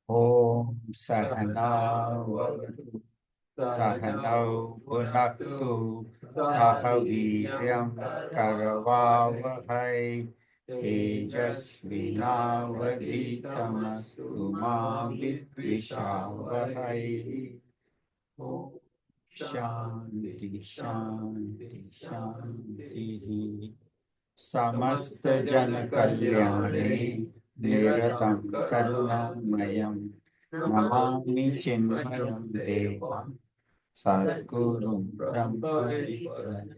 Om Sahanavavatu Sahanau Bhunaktu Sahaviryam Karavavahai Tejasvinavaditamastu Ma Vidvishavahai. Om Shanti Shanti Shanti. Samasta Jana Kalyane Niratam Karunamayam Namami Chinmayam Devam Sadgurum Brahma Vidvaram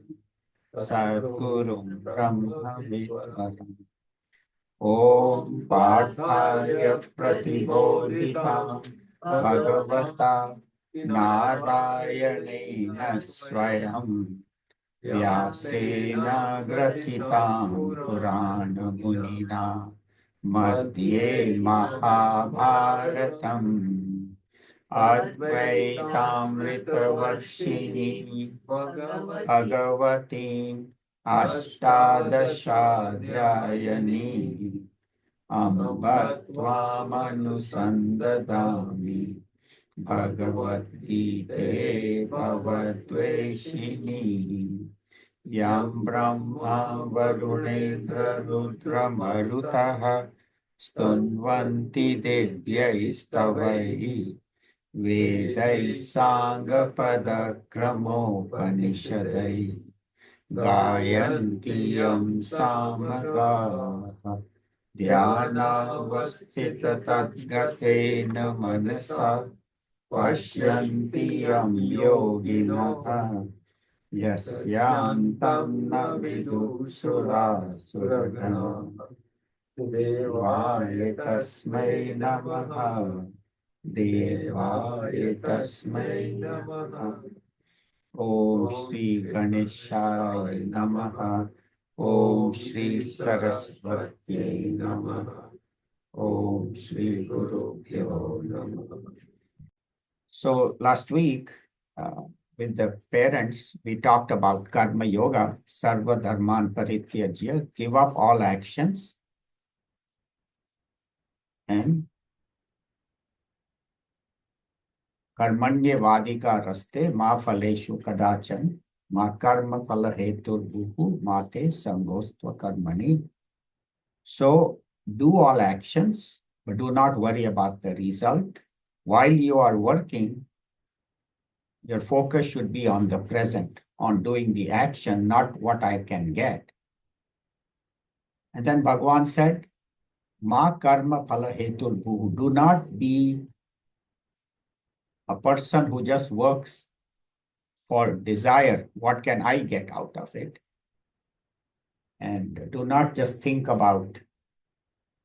Sadgurum Brahma Vidvaram. Om Parthaya Pratibodhitam Bhagavata Narayanena Swayam Vyasena Grathitam Purana Munina Madhye Mahabharatam Advaitaamritavarshini Bhagavati Ashtadashadhyayani Amba Tvamanusandadami Bhagavad Gita Bhavatveshini Yam Brahma Varunendra Rudra Marutaha Stunvanti Divyaistavai Vedai Sangha Pada Kramopanishadai Gayanti Yam Samagaha Dhyana Vasthita Tadgatena Manasa Pashyanti Yam Yoginaha Yasyantam na vidusura suragana Devaya tasmai namaha Devaya tasmai namaha Om Shri Ganeshaya namaha Om Shri Saraswati namaha Om Shri Guru Pyo namaha. So last week, with the parents, we talked about karma yoga, sarva dharman parityajya, give up all actions, and karmanya vadika raste ma phaleshu kadachan ma karma phala hetur bhuhu mate sangostva karmani. So do all actions, but do not worry about the result. While you are working, your focus should be on the present, on doing the action, not what I can get. And then Bhagavan said, Ma karma phala hetur bhuhu. Do not be a person who just works for desire. What can I get out of it? And do not just think about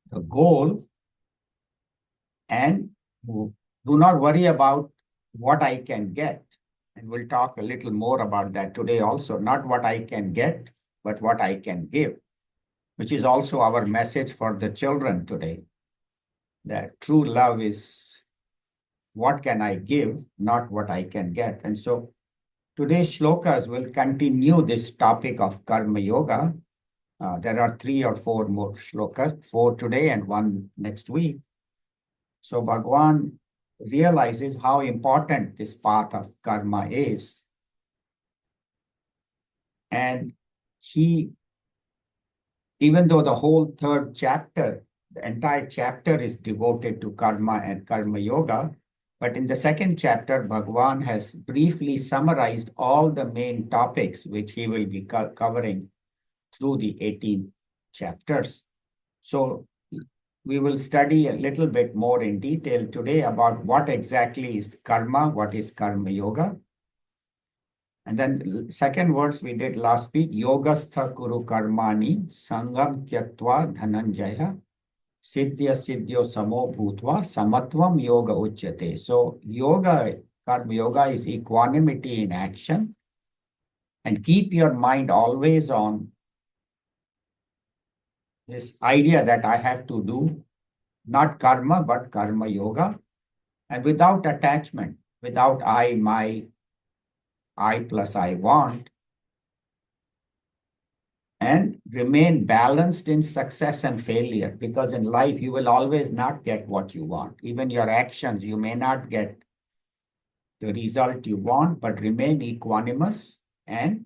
the goal, and do not worry about what I can get. And we'll talk a little more about that today also. Not what I can get, but what I can give, which is also our message for the children today. That true love is what can I give, not what I can get. And so today's shlokas will continue this topic of karma yoga. There are 3 or 4 more shlokas, 4 today and 1 next week. So Bhagwan realizes how important this path of karma is. And he, even though the whole 3rd chapter, the entire chapter is devoted to karma and karma yoga, but in the 2nd chapter, Bhagwan has briefly summarized all the main topics which he will be covering through the 18 chapters. So we will study a little bit more in detail today about what exactly is karma, what is karma yoga. And then second words we did last week, yogastha kuru karmani sangam tyaktva dhananjaya siddhya siddhyo samo bhutva samatvam yoga uchyate. So yoga, karma yoga is equanimity in action, and keep your mind always on this idea that I have to do not karma, but karma yoga, and without attachment, without I, my, I plus I want. and remain balanced in success and failure, because in life you will always not get what you want. Even your actions, you may not get the result you want, but remain equanimous and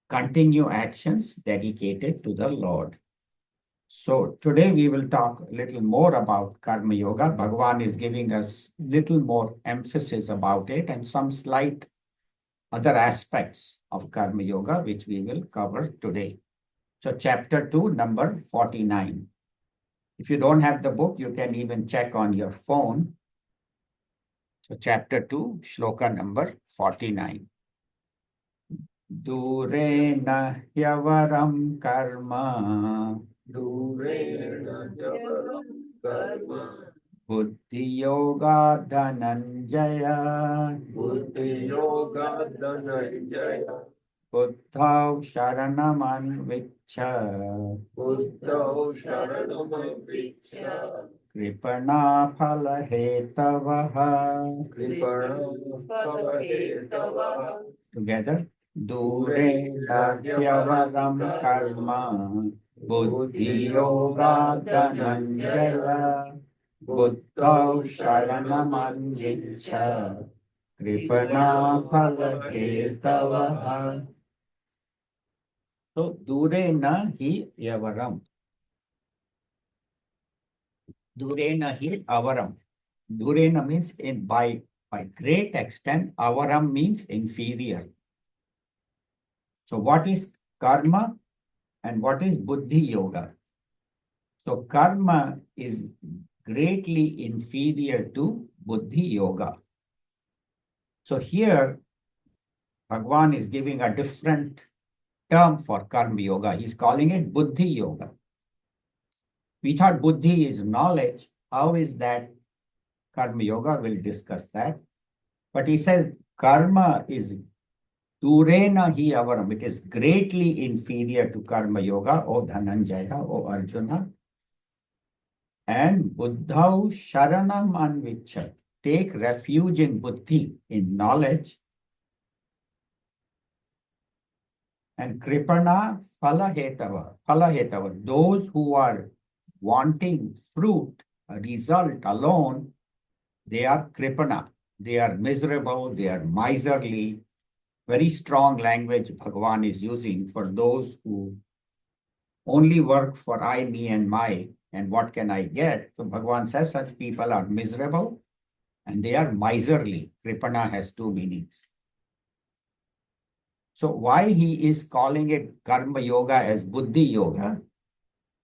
continue actions dedicated to the Lord. So today we will talk a little more about Karma Yoga. Bhagavan is giving us little more emphasis about it and some slight other aspects of Karma Yoga, which we will cover today. So chapter 2, number 49. If you don't have the book, you can even check on your phone. So chapter 2, shloka number 49. Durena hyavaram karma. Durena yavaram karma. Buddhi yoga dhananjaya. Buddhi yoga dhananjaya. Buddhav sharanam viccha. Buddhau sharanam viccha. Kripana phala hetavaha. Kripana pavahetava. Together. Durena hyavaram karma. Buddhi yoga dhananjaya. Buddhav sharanam viccha. Kripana phala hetavaha. So, durena hi yavaram. Durena hi avaram. Durena means by great extent. Avaram means inferior. So what is karma and what is buddhi yoga? So karma is greatly inferior to buddhi yoga. So here Bhagwan is giving a different term for karma yoga. He's calling it buddhi yoga. We thought buddhi is knowledge. How is that karma yoga? We'll discuss that. But he says karma is durena hi avaram. It is greatly inferior to karma yoga, O Dhananjaya, O Arjuna. And buddhau sharanam anviccha. Take refuge in buddhi, in knowledge. And kripana phala hetava. Those who are wanting fruit, a result alone, they are kripana. They are miserable, they are miserly. Very strong language Bhagavan is using for those who only work for I, me, and my, and what can I get? So Bhagavan says such people are miserable and they are miserly. Kripana has two meanings. So why he is calling it karma yoga as buddhi yoga?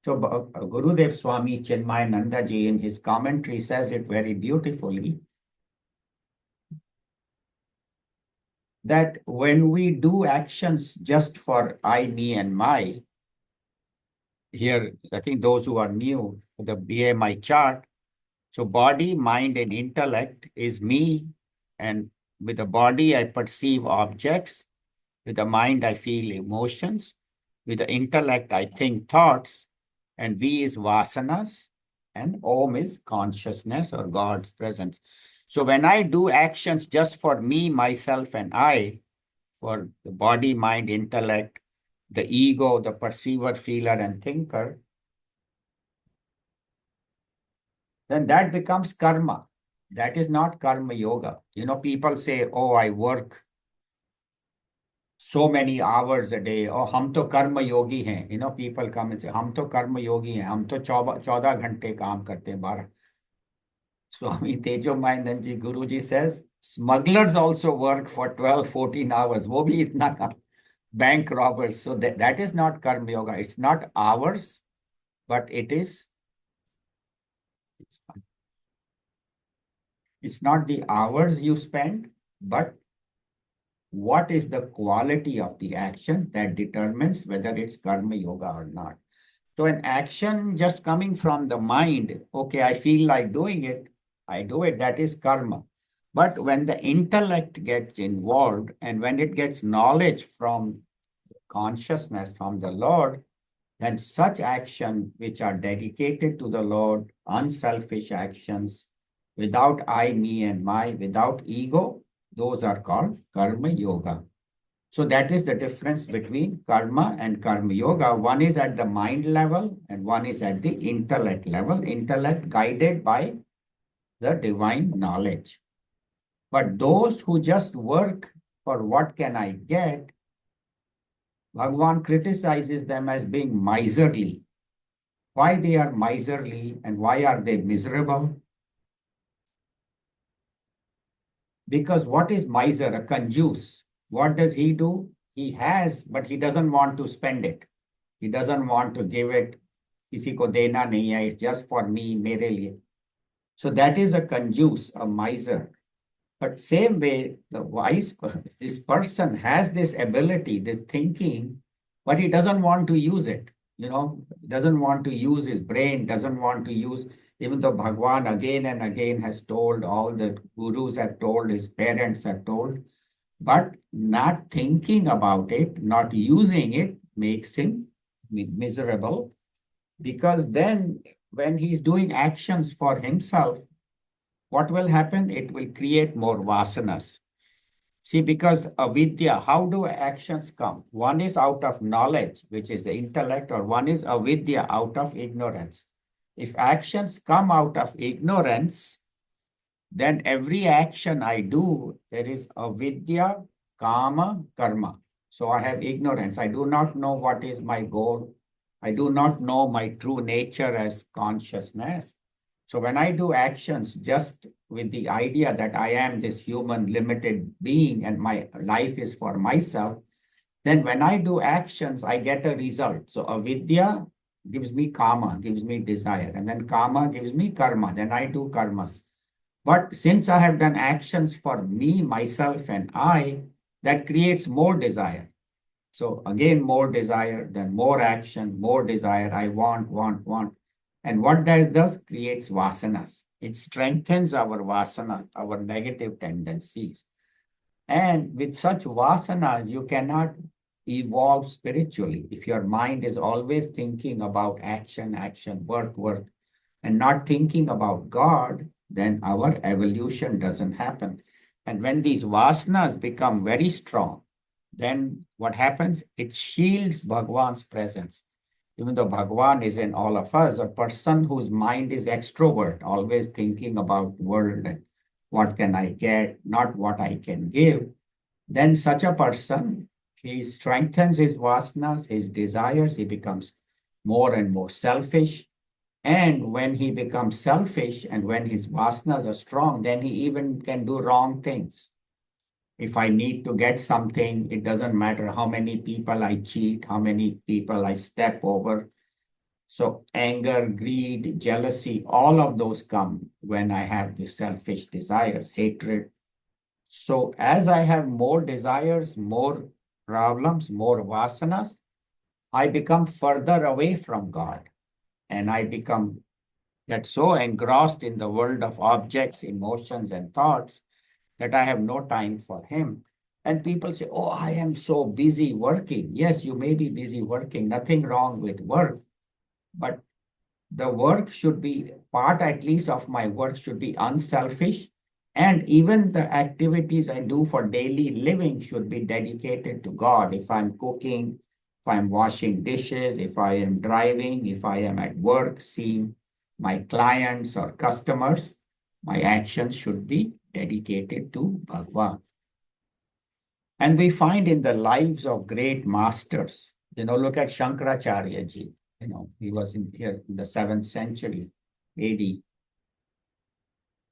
So Gurudev Swami Chinmayananda ji in his commentary says it very beautifully, that when we do actions just for I, me, and my, here, I think those who are new, the BMI chart, so body, mind, and intellect is me, and with the body, I perceive objects, with the mind, I feel emotions, with the intellect, I think thoughts, and V is vasanas, and Om is consciousness or God's presence. So when I do actions just for me, myself, and I, for the body, mind, intellect, the ego, the perceiver, feeler, and thinker, then that becomes karma. That is not karma yoga. You know, people say, oh, I work so many hours a day. Oh, hum to karma yogi hain. You know, people come and say, hum to karma yogi hain. Hum to 14 ghante kaam karte hain, 12. Swami Tejomayananji Guruji says, smugglers also work for 12, 14 hours. Wo bhi itna kaam. Bank robbers. So that is not karma yoga. It's not hours, but it's not the hours you spend, but what is the quality of the action that determines whether it's karma yoga or not. So an action just coming from the mind, okay, I feel like doing it, I do it, that is karma. But when the intellect gets involved and when it gets knowledge from consciousness from the Lord, then such action which are dedicated to the Lord, unselfish actions, without I, me, and my, without ego, those are called karma yoga. So that is the difference between karma and karma yoga. One is at the mind level and one is at the intellect level. Intellect guided by the divine knowledge. But those who just work for what can I get, Bhagavan criticizes them as being miserly. Why they are miserly and why are they miserable? Because what is miser? A conjuice. What does he do? He has, but he doesn't want to spend it. He doesn't want to give it. किसी को देना नहीं है. It's just for me, मेरे लिए. So that is a conjuice, a miser. But same way, this person has this ability, this thinking, but he doesn't want to use it. Doesn't want to use his brain, doesn't want to use, even though Bhagwan again and again has told, all the gurus have told, his parents have told, but not thinking about it, not using it makes him miserable, because then when he's doing actions for himself, what will happen? It will create more vasanas. See, because avidya, how do actions come? One is out of knowledge, which is the intellect, or one is avidya, out of ignorance. If actions come out of ignorance, then every action I do, there is avidya, kama, karma. So I have ignorance. I do not know what is my goal. I do not know my true nature as consciousness. So when I do actions just with the idea that I am this human limited being and my life is for myself, then when I do actions, I get a result. So avidya gives me kama, gives me desire, and then kama gives me karma. Then I do karmas. But since I have done actions for me, myself, and I, that creates more desire. So again, more desire, then more action, more desire. I want. And what does this? Creates vasanas. It strengthens our vasana, our negative tendencies. And with such vasanas, you cannot evolve spiritually. If your mind is always thinking about action, work, and not thinking about God, then our evolution doesn't happen. And when these vasanas become very strong, then what happens? It shields Bhagwan's presence. Even though Bhagwan is in all of us, a person whose mind is extrovert, always thinking about world and what can I get, not what I can give, then such a person, he strengthens his vasanas, his desires, he becomes more and more selfish. And when he becomes selfish and when his vasanas are strong, then he even can do wrong things. If I need to get something, it doesn't matter how many people I cheat, how many people I step over. So anger, greed, jealousy, all of those come when I have the selfish desires, hatred. So as I have more desires, more problems, more vasanas, I become further away from God. And I get so engrossed in the world of objects, emotions, and thoughts that I have no time for him. And people say, oh, I am so busy working. Yes, you may be busy working, nothing wrong with work, but the work should be, part at least of my work should be unselfish. And even the activities I do for daily living should be dedicated to God. If I'm cooking, if I'm washing dishes, if I am driving, if I am at work, seeing my clients or customers, my actions should be dedicated to Bhagwan. And we find in the lives of great masters, look at Shankaracharya ji, he was here in the 7th century AD.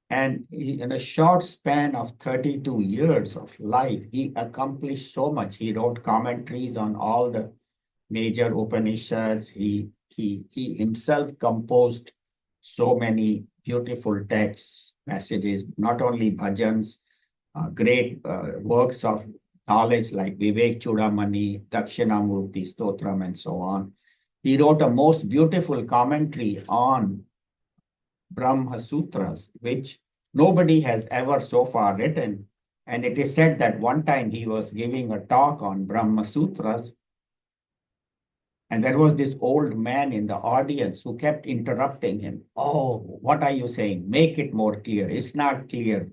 And in a short span of 32 years of life, he accomplished so much. He wrote commentaries on all the major Upanishads. He himself composed so many beautiful texts, messages, not only bhajans, great works of knowledge like Vivek Chudamani, Dakshinamurti Stotram, and so on. He wrote a most beautiful commentary on Brahma Sutras, which nobody has ever so far written. And it is said that one time he was giving a talk on Brahma Sutras, and there was this old man in the audience who kept interrupting him. Oh, what are you saying? Make it more clear. It's not clear.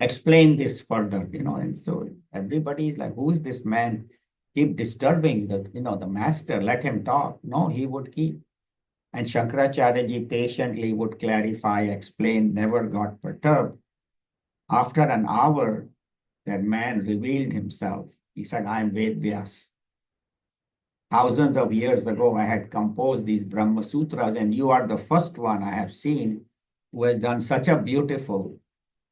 explain this further, and so everybody is like, who is this man? Keep disturbing the master, let him talk. No, he would keep. And Shankaracharya ji patiently would clarify, explain, never got perturbed. After an hour, that man revealed himself. He said, I am Ved Vyas. Thousands of years ago, I had composed these Brahma Sutras, and you are the first one I have seen who has done such a beautiful.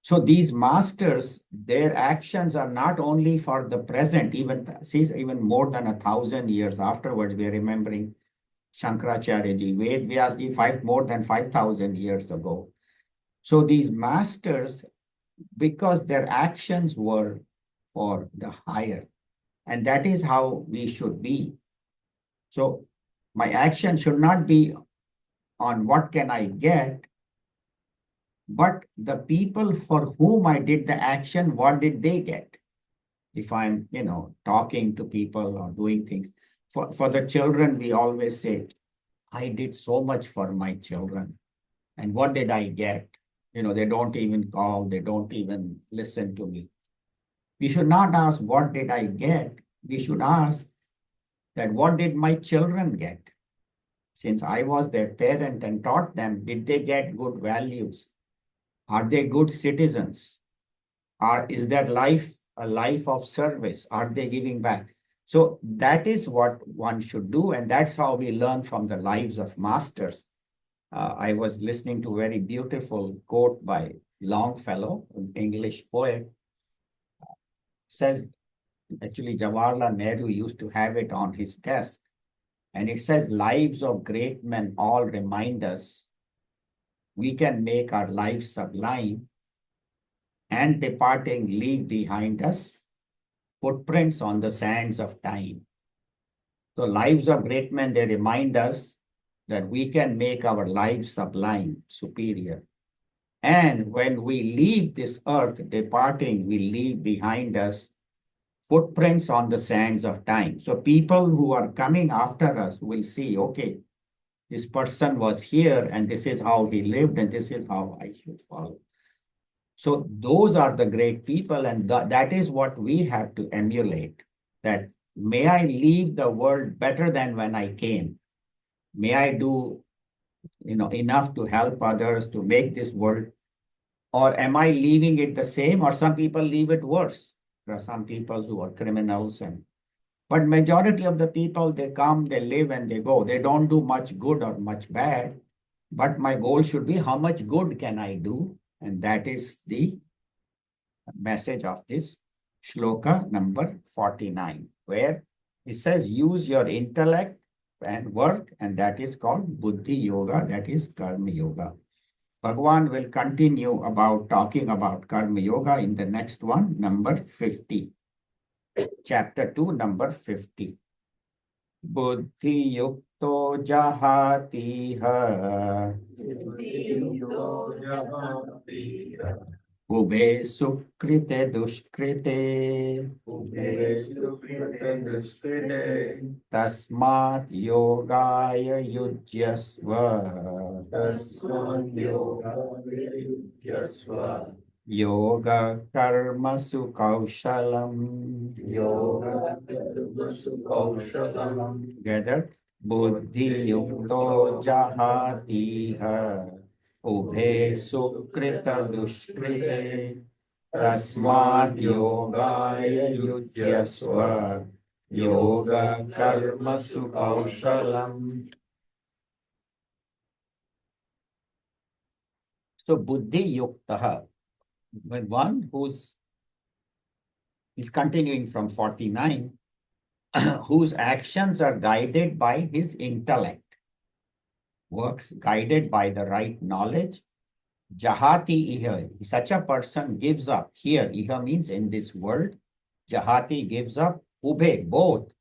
So these masters, their actions are not only for the present, even more than 1,000 years afterwards. We are remembering Shankaracharya ji, Ved Vyas ji, more than 5,000 years ago. So these masters, because their actions were for the higher, and that is how we should be. So my action should not be on what can I get, but the people for whom I did the action, what did they get? If I'm, talking to people or doing things. For the children, we always say, I did so much for my children. And what did I get? They don't even call, they don't even listen to me. We should not ask, what did I get? We should ask that what did my children get? Since I was their parent and taught them, did they get good values? Are they good citizens? Is their life a life of service? Are they giving back? So that is what one should do. And that's how we learn from the lives of masters. I was listening to a very beautiful quote by Longfellow, an English poet. Says, actually, Jawaharlal Nehru used to have it on his desk. And it says, lives of great men all remind us we can make our lives sublime and departing leave behind us footprints on the sands of time. So lives of great men, they remind us that we can make our lives sublime, superior. And when we leave this earth, departing, we leave behind us footprints on the sands of time. So people who are coming after us will see, okay, this person was here and this is how he lived and this is how I should follow. So those are the great people, and that is what we have to emulate, that may I leave the world better than when I came. May I do enough to help others to make this world, or am I leaving it the same, or some people leave it worse. There are some people who are criminals, but majority of the people, they come, they live, and they go. They don't do much good or much bad. But my goal should be, how much good can I do? And that is the message of this shloka number 49, where it says, use your intellect and work, and that is called Buddhi Yoga, that is Karma Yoga. Bhagavan will continue talking about Karma Yoga in the next one, number 50. Chapter 2, number 50. Buddhi yukto jahatiha ube sukrite dushkrite tasmat yogaya yujyasva yoga karma kaushalam together. Buddhi yukto jahatiha ubhe sukrita dushkrite tasmad yogaya yujyasva yoga karma kaushalam. So buddhi yuktaha, when one is continuing from 49, whose actions are guided by his intellect, works guided by the right knowledge. Jahati iha, such a person gives up. Here, iha means in this world. Jahati gives up, ube, both.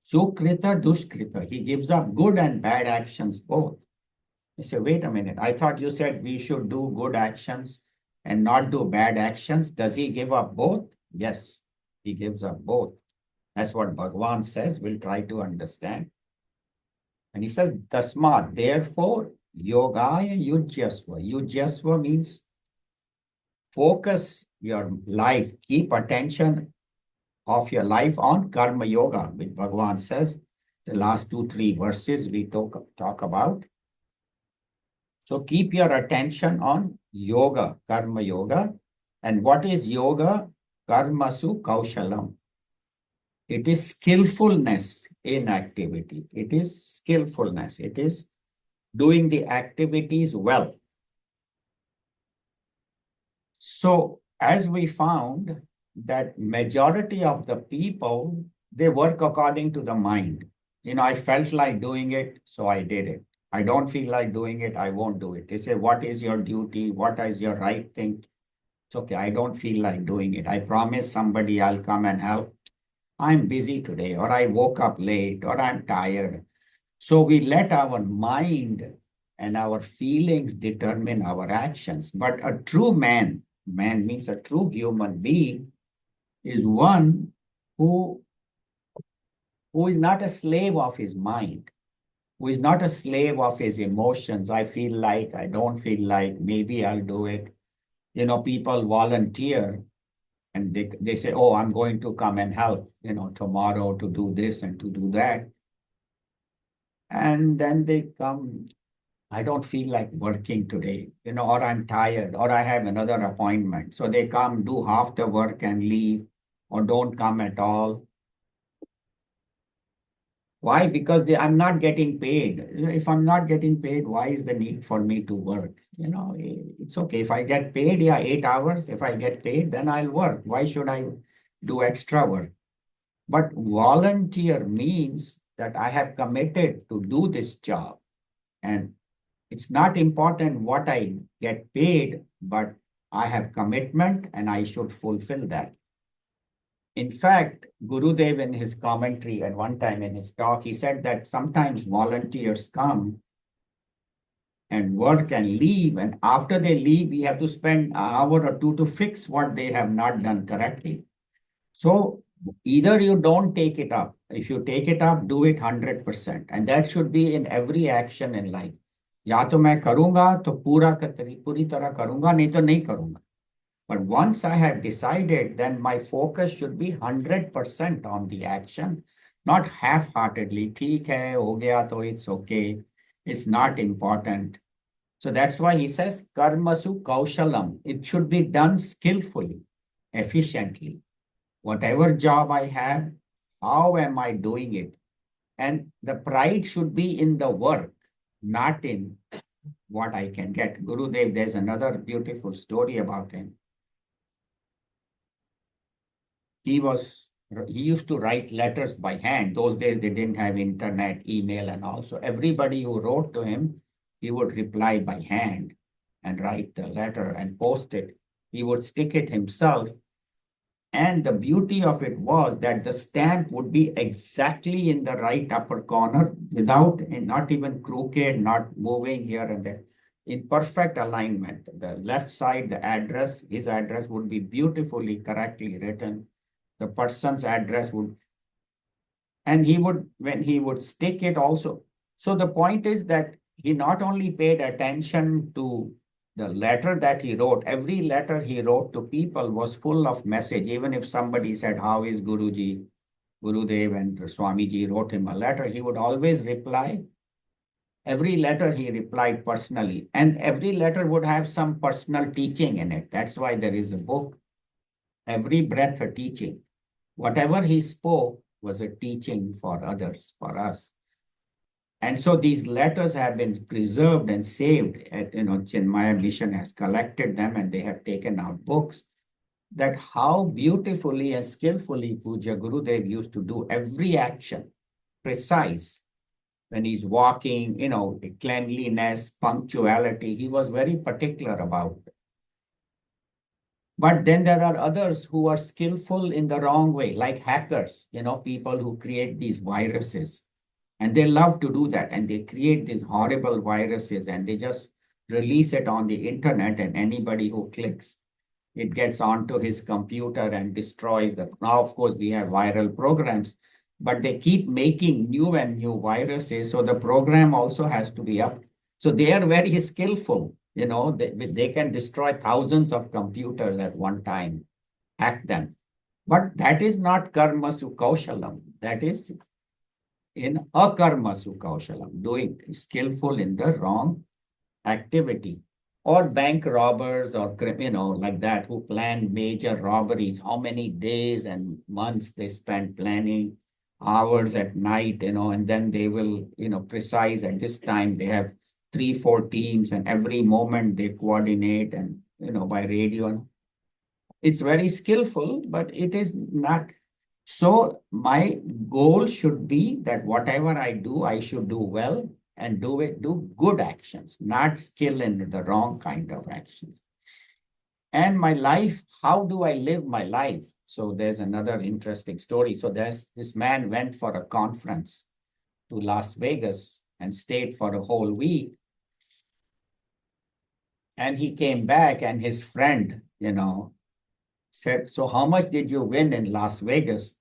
Sukrita, dushkrita, he gives up good and bad actions both. You say, wait a minute, I thought you said we should do good actions and not do bad actions. Does he give up both? Yes, he gives up both. That's what Bhagavan says. We'll try to understand. And he says, Tasmat, therefore, yogaya yujyasva. Yujyasva means focus your life, keep attention of your life on karma yoga, which Bhagavan says, the last 2, 3 verses we talk about. So keep your attention on yoga, karma yoga. And what is yoga? Karmasu kaushalam. It is skillfulness in activity. It is skillfulness. It is doing the activities well. So as we found that majority of the people, they work according to the mind. I felt like doing it, so I did it. I don't feel like doing it, I won't do it. They say, what is your duty? What is your right thing? It's okay, I don't feel like doing it. I promise somebody I'll come and help. I'm busy today, or I woke up late, or I'm tired. So we let our mind and our feelings determine our actions. But a true man means a true human being, is one who is not a slave of his mind, who is not a slave of his emotions. I feel like, I don't feel like, maybe I'll do it. People volunteer and they say, oh, I'm going to come and help, tomorrow to do this and to do that. And then they come, I don't feel like working today, or I'm tired, or I have another appointment. So they come, do half the work and leave, or don't come at all. Why? Because I'm not getting paid. If I'm not getting paid, why is the need for me to work? It's okay. If I get paid, 8 hours. If I get paid, then I'll work. Why should I do extra work? But volunteer means that I have committed to do this job. And it's not important what I get paid, but I have commitment and I should fulfill that. In fact, Gurudev in his commentary at one time in his talk, he said that sometimes volunteers come and work and leave. And after they leave, we have to spend an hour or two to fix what they have not done correctly. So either you don't take it up. If you take it up, do it 100%. And that should be in every action in life. या तो मैं करूंगा तो पूरी तरह करूंगा, नहीं तो नहीं करूंगा. But once I have decided, then my focus should be 100% on the action, not half-heartedly. ठीक है, हो गया तो it's okay. It's not important. So that's why he says, karmasu kaushalam. It should be done skillfully, efficiently. Whatever job I have, how am I doing it? And the pride should be in the work, not in what I can get. Gurudev, there's another beautiful story about him. He used to write letters by hand. Those days they didn't have internet, email, and all. So everybody who wrote to him, he would reply by hand and write the letter and post it. He would stick it himself. And the beauty of it was that the stamp would be exactly in the right upper corner without, not even crooked, not moving here and there, in perfect alignment. The left side, the address, his address would be beautifully, correctly written. The person's address would, and when he would stick it also. So the point is that he not only paid attention to the letter that he wrote, every letter he wrote to people was full of message. Even if somebody said, how is Guruji, Gurudev and Swamiji wrote him a letter, he would always reply. Every letter he replied personally, and every letter would have some personal teaching in it. That's why there is a book, Every Breath a Teaching. Whatever he spoke was a teaching for others, for us. And so these letters have been preserved and saved. Chinmaya Mission has collected them and they have taken out books. That how beautifully and skillfully Puja Gurudev used to do every action, precise. When he's walking, cleanliness, punctuality, he was very particular about it. But then there are others who are skillful in the wrong way, like hackers, people who create these viruses. And they love to do that. And they create these horrible viruses and they just release it on the internet, and anybody who clicks, it gets onto his computer and destroys them. Now, of course, we have viral programs, but they keep making new and new viruses. So the program also has to be up. So they are very skillful. They can destroy thousands of computers at one time, hack them. But that is not karma kaushalam. That is in akarma kaushalam, doing skillful in the wrong activity. Or bank robbers or, like that, who plan major robberies. How many days and months they spend planning, hours at night, and then they will, precise at this time. They have 3, 4 teams, and every moment they coordinate and, by radio. It's very skillful, but it is not. So my goal should be that whatever I do, I should do well and do good actions, not skill in the wrong kind of actions. And my life, how do I live my life? So there's another interesting story. So there's this man went for a conference to Las Vegas and stayed for a whole week. And he came back and his friend, said, so how much did you win in Las Vegas?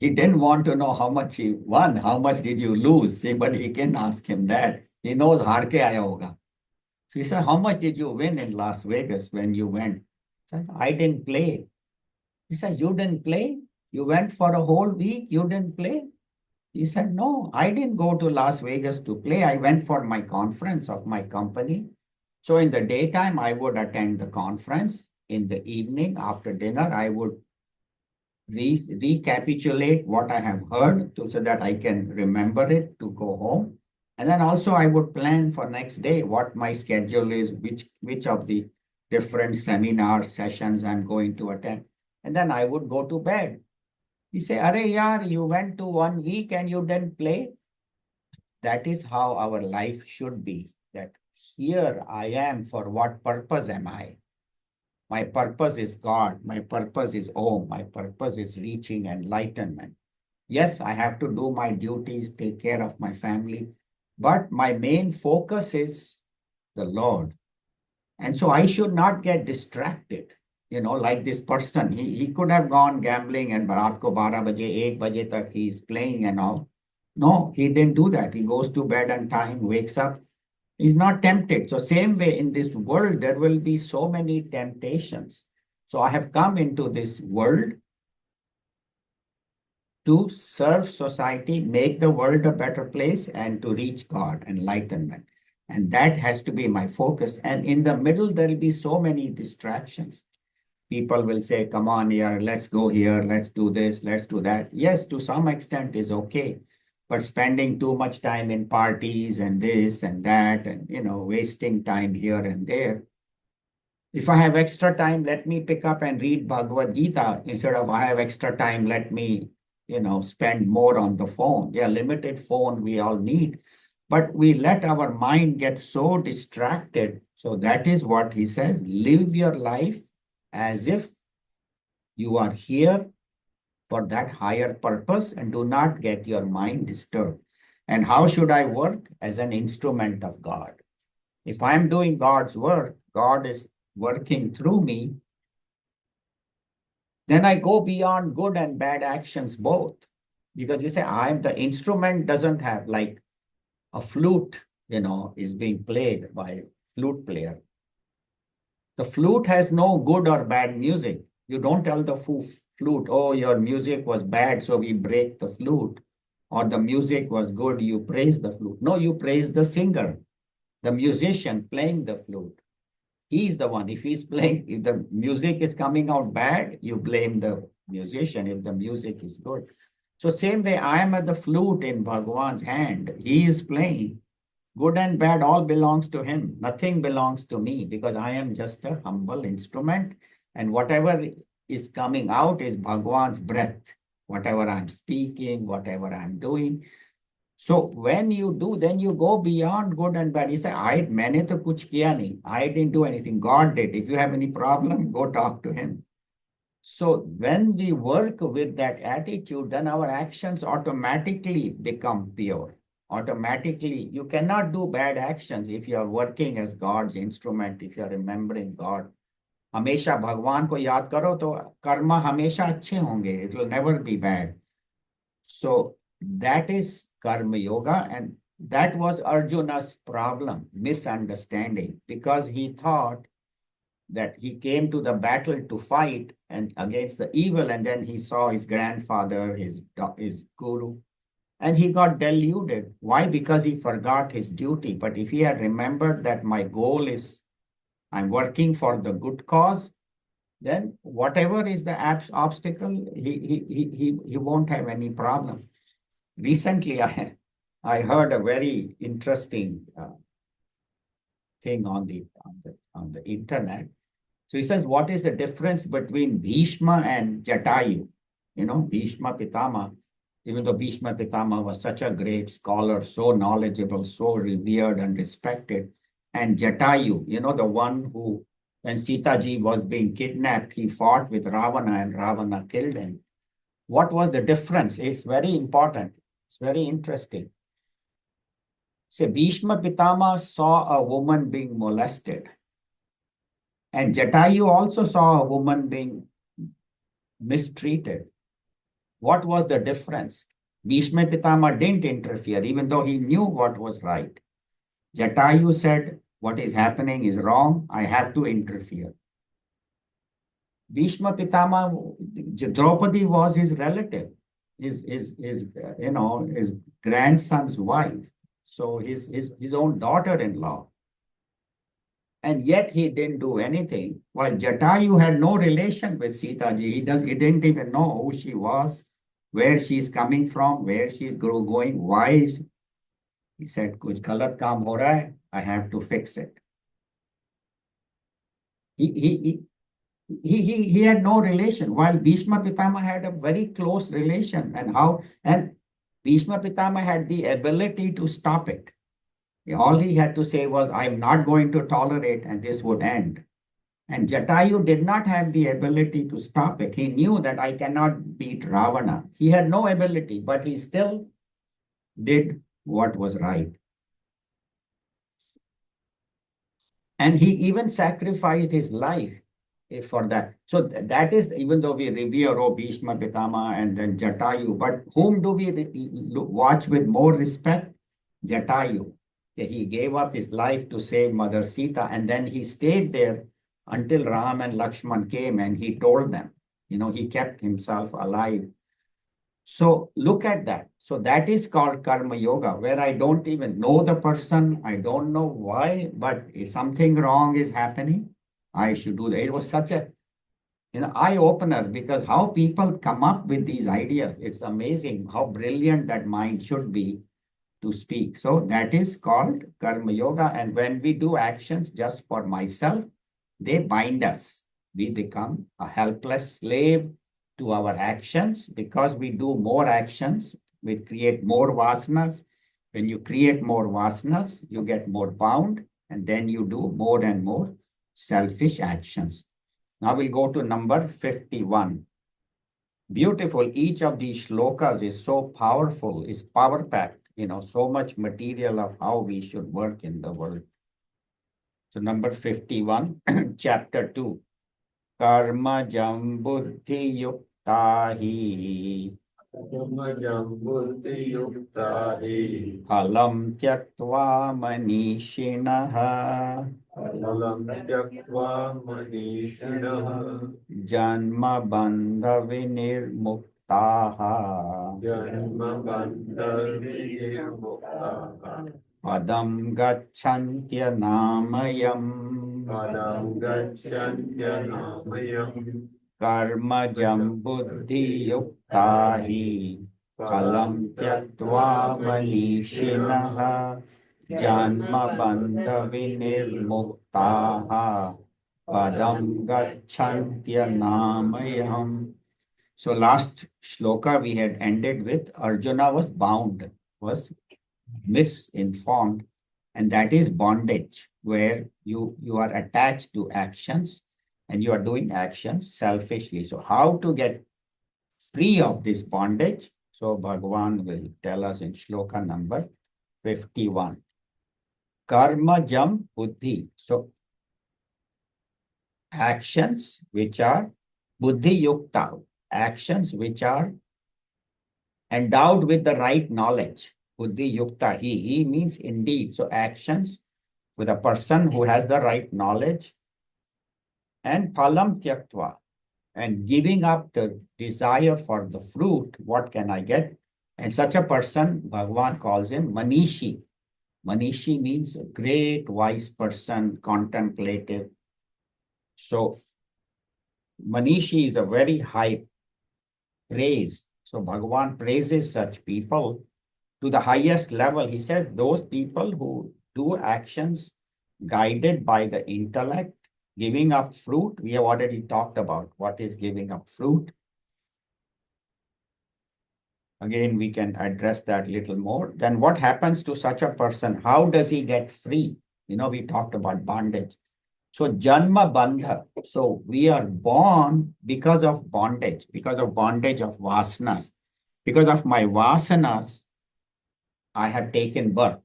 He didn't want to know how much he won, how much did you lose? See, but he can ask him that. He knows haar ke aaya hoga. So he said, how much did you win in Las Vegas when you went? He said, I didn't play. He said, you didn't play? You went for a whole week, you didn't play? He said, no, I didn't go to Las Vegas to play. I went for my conference of my company. So in the daytime, I would attend the conference. In the evening, after dinner, I would recapitulate what I have heard so that I can remember it to go home. And then also I would plan for next day what my schedule is, which of the different seminar sessions I'm going to attend. And then I would go to bed. He say, Are yaar, you went to 1 week and you didn't play. That is how our life should be. That here I am, for what purpose am I? My purpose is God. My purpose is Om. My purpose is reaching enlightenment. Yes, I have to do my duties, take care of my family, but my main focus is the Lord. And so I should not get distracted. Like this person, he could have gone gambling and raat ko 12 baje, 1 baje tak he's playing and all. No, he didn't do that. He goes to bed on time, wakes up. He's not tempted. So same way in this world, there will be so many temptations. So I have come into this world to serve society, make the world a better place, and to reach God, enlightenment. And that has to be my focus. And in the middle, there will be so many distractions. People will say, come on here, let's go here, let's do this, let's do that. Yes, to some extent is okay. But spending too much time in parties and this and that and, wasting time here and there. If I have extra time, let me pick up and read Bhagavad Gita. Instead of I have extra time, let me, spend more on the phone. Yeah, limited phone we all need. But we let our mind get so distracted. So that is what he says. Live your life as if you are here for that higher purpose and do not get your mind disturbed. And how should I work? As an instrument of God. If I'm doing God's work, God is working through me, then I go beyond good and bad actions both. Because you say, the instrument doesn't have like a flute, is being played by a flute player. The flute has no good or bad music. You don't tell the flute, oh, your music was bad, so we break the flute. Or the music was good, you praise the flute. No, you praise the singer, the musician playing the flute. He's the one. If he's playing, if the music is coming out bad, you blame the musician. If the music is good. So same way, I am at the flute in Bhagwan's hand. He is playing. Good and bad all belongs to him. Nothing belongs to me because I am just a humble instrument. And whatever is coming out is Bhagwan's breath. Whatever I'm speaking, whatever I'm doing. So when you do, then you go beyond good and bad. You say, maine to kuch kiya nahi. I didn't do anything. God did. If you have any problem, go talk to him. So when we work with that attitude, then our actions automatically become pure. Automatically, you cannot do bad actions if you are working as God's instrument, if you are remembering God. हमेशा भगवान को याद करो तो कर्म हमेशा अच्छे होंगे. It will never be bad. So that is karma yoga. And that was Arjuna's problem, misunderstanding, because he thought that he came to the battle to fight and against the evil, and then he saw his grandfather, his guru, and he got deluded. Why? Because he forgot his duty. But if he had remembered that my goal is I'm working for the good cause, then whatever is the obstacle, he won't have any problem. Recently, I heard a very interesting thing on the internet. So he says, what is the difference between Bhishma and Jatayu? You know, Bhishma Pitama, even though Bhishma Pitama was such a great scholar, so knowledgeable, so revered and respected, and Jatayu, you know, the one who, when Sita ji was being kidnapped, he fought with Ravana and Ravana killed him. What was the difference? It's very important. It's very interesting. Say, Bhishma Pitama saw a woman being molested. And Jatayu also saw a woman being mistreated. What was the difference? Bhishma Pitama didn't interfere, even though he knew what was right. Jatayu said, what is happening is wrong, I have to interfere. Bhishma Pitama, Draupadi was his relative, his grandson's wife, so his own daughter-in-law. And yet he didn't do anything, while Jatayu had no relation with Sita ji. He didn't even know who she was, where she's coming from, where she's going, why. He said, kuch galat kaam ho raha hai, I have to fix it. He had no relation, while Bhishma Pitama had a very close relation. And Bhishma Pitama had the ability to stop it. All he had to say was, I'm not going to tolerate, and this would end. And Jatayu did not have the ability to stop it. He knew that I cannot beat Ravana. He had no ability, but he still did what was right. And he even sacrificed his life for that. So that is, even though we revere Bhishma Pitama and then Jatayu, but whom do we watch with more respect? Jatayu. He gave up his life to save Mother Sita, and then he stayed there until Ram and Lakshman came, and he told them, he kept himself alive. So look at that. So that is called Karma Yoga, where I don't even know the person. I don't know why, but if something wrong is happening, I should do that. It was such a eye-opener, because how people come up with these ideas. It's amazing how brilliant that mind should be to speak. So that is called Karma Yoga. And when we do actions just for myself, they bind us. We become a helpless slave to our actions, because we do more actions, we create more vasanas. When you create more vasanas, you get more bound, and then you do more and more selfish actions. Now we'll go to number 51. Beautiful. Each of these shlokas is so powerful, is power-packed. So much material of how we should work in the world. So number 51, chapter 2. Karma jam buddhi yukta hi. Karma jam buddhi yukta hi. Phalam tyaktva manishinaha. Phalam tyaktva manishinaha. Janma bandha vinirmuktaha. Janma bandha vinirmuktaha. Padam gacchantya namayam. Padam gacchantya namayam. Karma jam buddhi yukta hi. Phalam tyaktva manishinaha. Janma bandha vinirmuktaha. Padam gacchantya namayam. So last shloka we had ended with Arjuna was bound, was misinformed, and that is bondage, where you are attached to actions and you are doing actions selfishly. So how to get free of this bondage? So Bhagavan will tell us in shloka number 51. Karma jam buddhi. So actions which are buddhi yukta, actions which are endowed with the right knowledge. Buddhi yukta, he means indeed. So actions with a person who has the right knowledge, and phalam tyaktva, and giving up the desire for the fruit, what can I get? And such a person, Bhagavan calls him Manishi. Manishi means a great wise person, contemplative. So Manishi is a very high praise. So Bhagavan praises such people to the highest level. He says those people who do actions guided by the intellect, giving up fruit. We have already talked about what is giving up fruit. Again, we can address that a little more. Then what happens to such a person? How does he get free? We talked about bondage. So Janma Bandha. So we are born because of bondage of vasanas. Because of my vasanas, I have taken birth,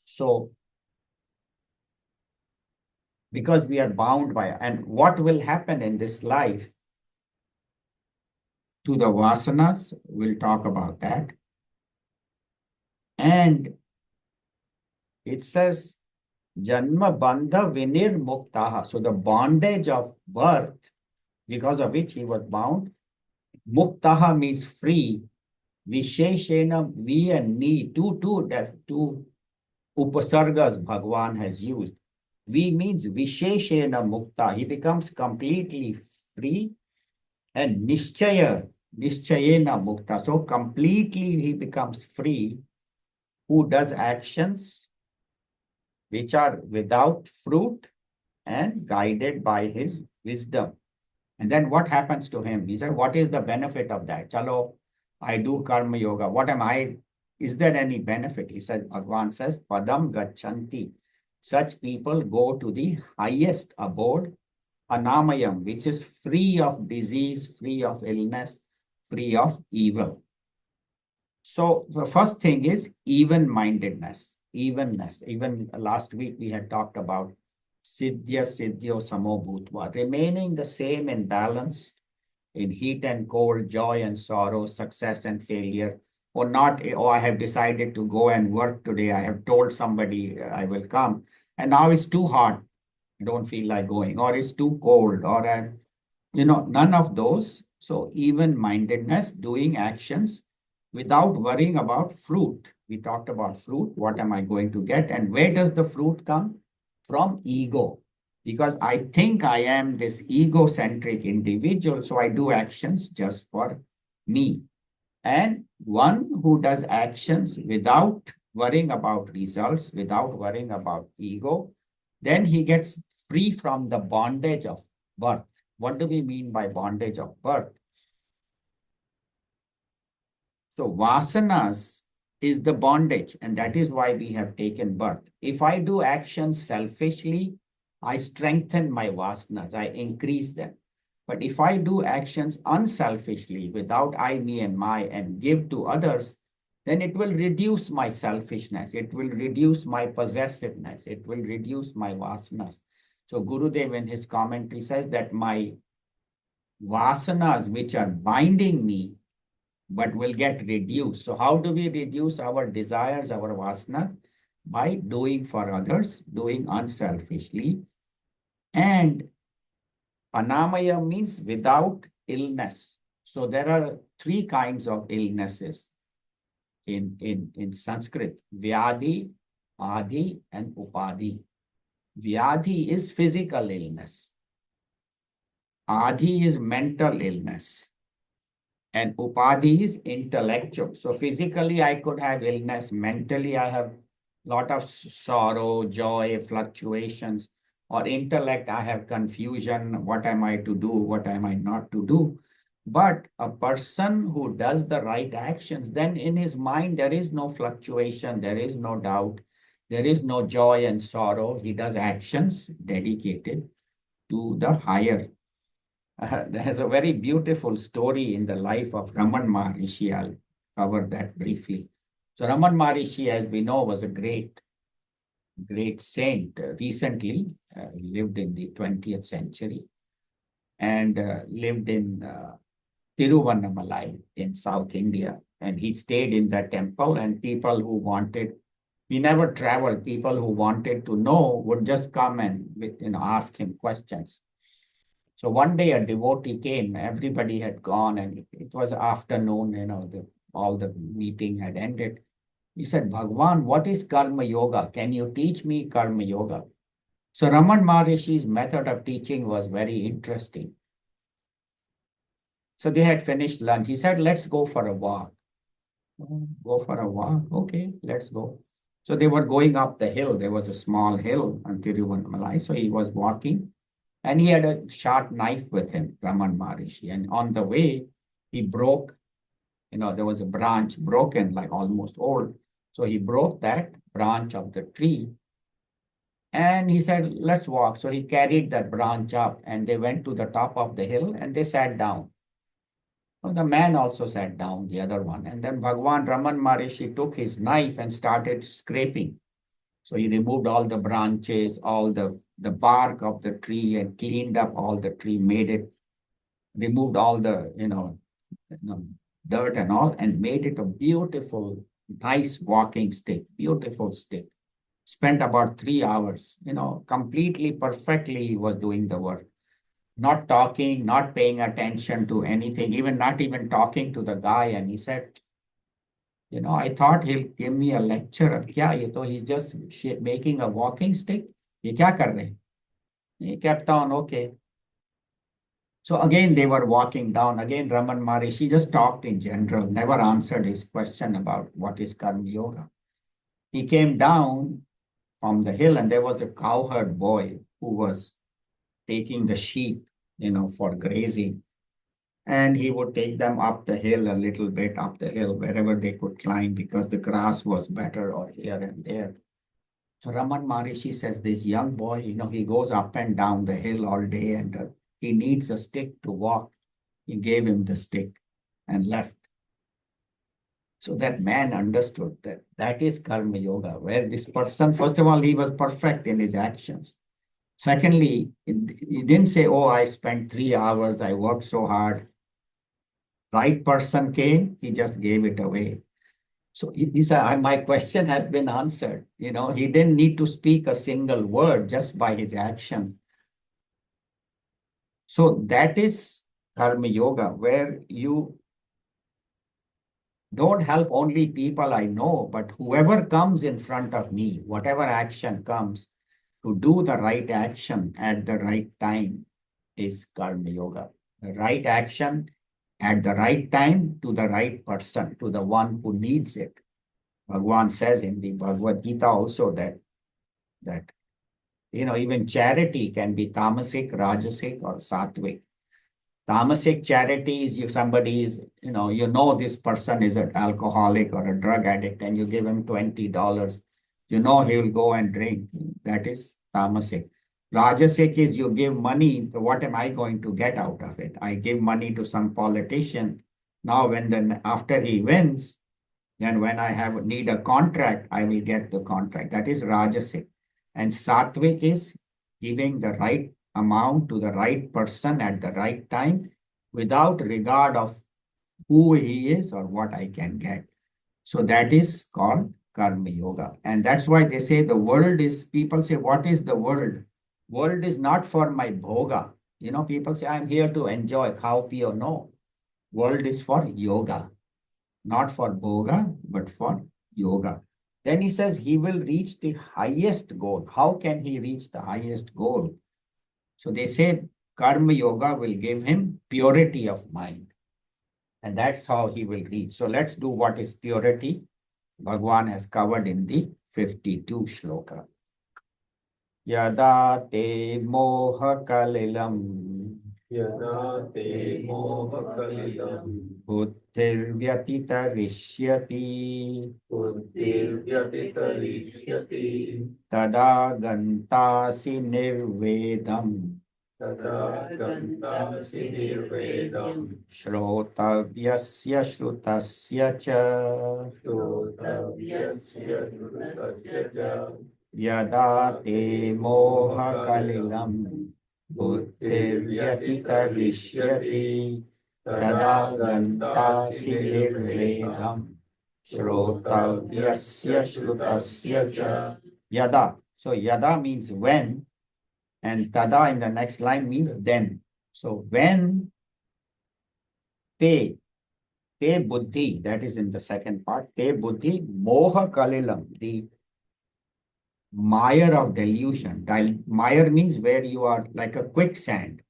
So because we are bound by, and what will happen in this life to the vasanas, we'll talk about that. And it says, Janma Bandha Vinir Muktaha. So the bondage of birth, because of which he was bound, Muktaha means free. Visheshena, we and me, two upasargas Bhagavan has used. We means Visheshena Mukta. He becomes completely free. And Nishchayena Mukta. So completely he becomes free, who does actions which are without fruit and guided by his wisdom. And then what happens to him? He said, what is the benefit of that? Chalo, I do karma yoga. What am I? Is there any benefit? He said, Bhagavan says, Padam Gachanti. Such people go to the highest abode, Anamayam, which is free of disease, free of illness, free of evil. So the first thing is even-mindedness, evenness. Even last week we had talked about Siddhya Siddhyo Samo Bhutva, remaining the same in balance in heat and cold, joy and sorrow, success and failure, or not, oh, I have decided to go and work today. I have told somebody I will come, and now it's too hot. I don't feel like going, or it's too cold, or none of those. So even-mindedness, doing actions without worrying about fruit. We talked about fruit. What am I going to get? And where does the fruit come? From ego. Because I think I am this egocentric individual, so I do actions just for me. And one who does actions without worrying about results, without worrying about ego, then he gets free from the bondage of birth. What do we mean by bondage of birth? So vasanas is the bondage, and that is why we have taken birth. If I do actions selfishly, I strengthen my vasanas, I increase them. But if I do actions unselfishly, without I, me, and my, and give to others, then it will reduce my selfishness, it will reduce my possessiveness, it will reduce my vasanas. So Gurudev in his commentary says that my vasanas which are binding me, but will get reduced. So how do we reduce our desires, our vasanas? By doing for others, doing unselfishly. And anamaya means without illness. So there are three kinds of illnesses in Sanskrit: Vyadhi, Adhi, and Upadhi. Vyadhi is physical illness. Adhi is mental illness. And upadhi is intellectual. So physically, I could have illness. Mentally, I have a lot of sorrow, joy, fluctuations. Or intellect, I have confusion. What am I to do? What am I not to do? But a person who does the right actions, then in his mind, there is no fluctuation. There is no doubt. There is no joy and sorrow. He does actions dedicated to the higher. There's a very beautiful story in the life of Raman Maharishi. I'll cover that briefly. So Raman Maharishi, as we know, was a great saint. Recently lived in the 20th century and lived in Tiruvannamalai in South India. And he stayed in that temple, and people who wanted, we never traveled, people who wanted to know would just come and ask him questions. So one day a devotee came, everybody had gone, and it was afternoon, all the meeting had ended. He said, Bhagwan, what is karma yoga? Can you teach me karma yoga? So Raman Maharishi's method of teaching was very interesting. So they had finished lunch. He said, let's go for a walk. Go for a walk. Okay, let's go. So they were going up the hill. There was a small hill on Tiruvannamalai. So he was walking and he had a sharp knife with him, Raman Maharishi. And on the way, he broke, there was a branch broken, like almost old. So he broke that branch of the tree and he said, let's walk. So he carried that branch up and they went to the top of the hill and they sat down. So the man also sat down, the other one. And then Bhagwan Raman Maharishi took his knife and started scraping. So he removed all the branches, all the bark of the tree and cleaned up all the tree, removed all the, dirt and all, and made it a beautiful, nice walking stick, beautiful stick. Spent about 3 hours, completely, perfectly he was doing the work. Not talking, not paying attention to anything, not even talking to the guy. And he said, I thought he'll give me a lecture. He's just making a walking stick. Ye kya kar rahe? He kept on, okay. So again, they were walking down. Again, Raman Maharishi just talked in general, never answered his question about what is Karma Yoga. He came down from the hill and there was a cowherd boy who was taking the sheep, for grazing. And he would take them up the hill, a little bit up the hill, wherever they could climb because the grass was better or here and there. So Raman Maharishi says, this young boy, he goes up and down the hill all day and he needs a stick to walk. He gave him the stick and left. So that man understood that that is Karma Yoga, where this person, first of all, he was perfect in his actions. Secondly, he didn't say, oh, I spent 3 hours, I worked so hard. Right person came, he just gave it away. So my question has been answered. He didn't need to speak a single word just by his action. So that is Karma Yoga, where you don't help only people I know, but whoever comes in front of me, whatever action comes, to do the right action at the right time is Karma Yoga. The right action at the right time to the right person, to the one who needs it. Bhagwan says in the Bhagavad Gita also that even charity can be tamasic, rajasic, or sattvic. Tamasic charity is somebody is, this person is an alcoholic or a drug addict and you give him $20. He will go and drink. That is tamasic. Rajasic is you give money. So what am I going to get out of it? I give money to some politician. Now, after he wins, then when I need a contract, I will get the contract. That is Rajasic. And Sattvic is giving the right amount to the right person at the right time without regard of who he is or what I can get. So that is called Karma Yoga. And that's why they say the world is, people say, what is the world? World is not for my bhoga. People say, I'm here to enjoy, khao piyo. No. World is for yoga. Not for bhoga, but for yoga. Then he says he will reach the highest goal. How can he reach the highest goal? So they say Karma Yoga will give him purity of mind. And that's how he will reach. So let's do what is purity. Bhagwan has covered in the 52 shloka. Yada te moha kalilam. Yada te moha kalilam. Buddhirvyatita rishyati. Buddhirvyatita rishyati. Tada gantasi nirvedam. Tata gantasi nirvedam. Shrotavyasya shrutasya cha. Shrotavyasya shrutasya cha. Yada te moha kalilam. Buddhirvyatita rishyati. Yada gantasi nirvedam shrotavyasya shrutasya cha. Yada. So yada means when, and tada in the next line means then. So when te buddhi, that is in the second part, te buddhi moha kalilam, the mire of delusion. Mire means where you are like a quicksand.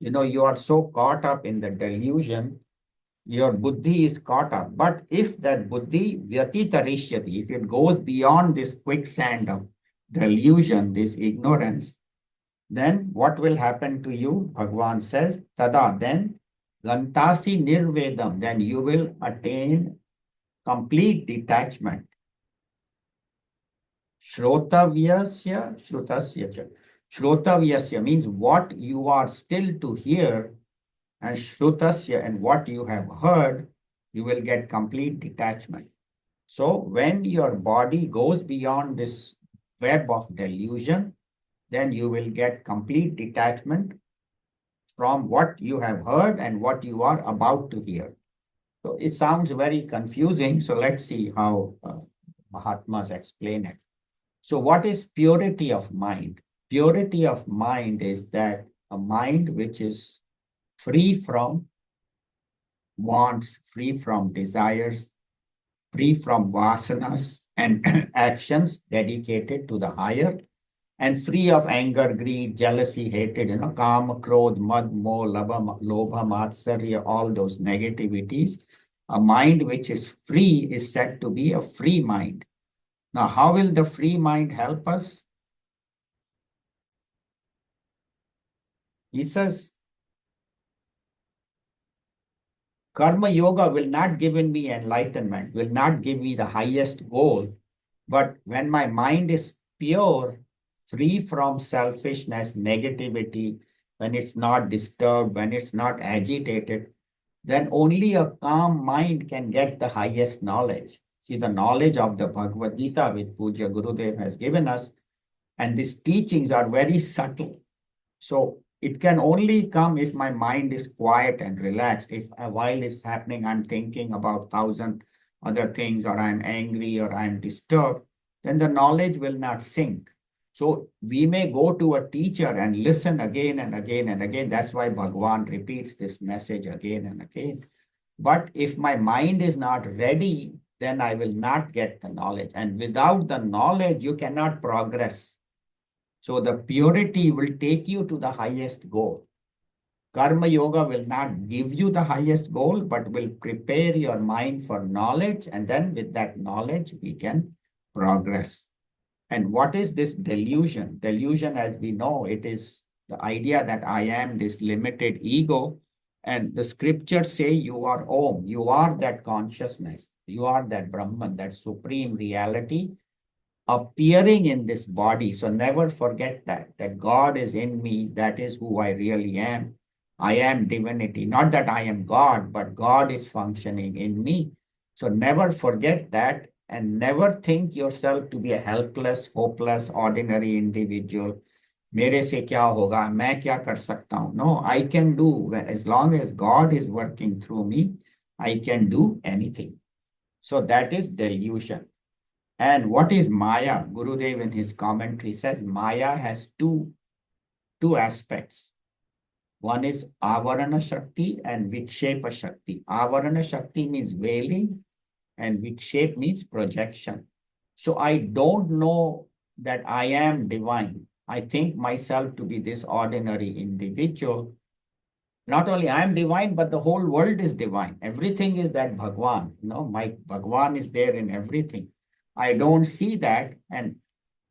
You are so caught up in the delusion, your buddhi is caught up. But if that buddhi vyatitarishyati, if it goes beyond this quicksand of delusion, this ignorance, then what will happen to you? Bhagavan says, tada, then gantasi nirvedam, then you will attain complete detachment. Shrotavyasya shrutasya cha. Shrotavyasya means what you are still to hear, and shrutasya, and what you have heard, you will get complete detachment. So when your body goes beyond this web of delusion, then you will get complete detachment from what you have heard and what you are about to hear. So it sounds very confusing. So let's see how Mahatmas explain it. So what is purity of mind? Purity of mind is that a mind which is free from wants, free from desires, free from vasanas and actions dedicated to the higher, and free of anger, greed, jealousy, hatred, kama, krodh, mad, moh, lobha, matsarya, all those negativities. A mind which is free is said to be a free mind. Now, how will the free mind help us? He says, Karma Yoga will not give me enlightenment, will not give me the highest goal. But when my mind is pure, free from selfishness, negativity, when it's not disturbed, when it's not agitated, then only a calm mind can get the highest knowledge. See, the knowledge of the Bhagavad Gita, which Puja Gurudev has given us, and these teachings are very subtle. So it can only come if my mind is quiet and relaxed. If while it's happening, I'm thinking about thousand other things, or I'm angry, or I'm disturbed, then the knowledge will not sink. So we may go to a teacher and listen again and again and again. That's why Bhagavan repeats this message again and again. But if my mind is not ready, then I will not get the knowledge. And without the knowledge, you cannot progress. So the purity will take you to the highest goal. Karma Yoga will not give you the highest goal, but will prepare your mind for knowledge. And then with that knowledge, we can progress. And what is this delusion? Delusion, as we know, it is the idea that I am this limited ego. And the scriptures say you are Om, you are that consciousness, you are that Brahman, that supreme reality appearing in this body. So never forget that God is in me. That is who I really am. I am divinity. Not that I am God, but God is functioning in me. So never forget that, and never think yourself to be a helpless, hopeless, ordinary individual. मेरे से क्या होगा, मैं क्या कर सकता हूँ? No, I can do, as long as God is working through me, I can do anything. So that is delusion. And what is Maya? Gurudev in his commentary says Maya has two aspects. One is Avarana Shakti and Vikshepa Shakti. Avarana Shakti means veiling, and Vikshep means projection. So I don't know that I am divine. I think myself to be this ordinary individual. Not only I am divine, but the whole world is divine. Everything is that Bhagwan. My Bhagwan is there in everything. I don't see that. And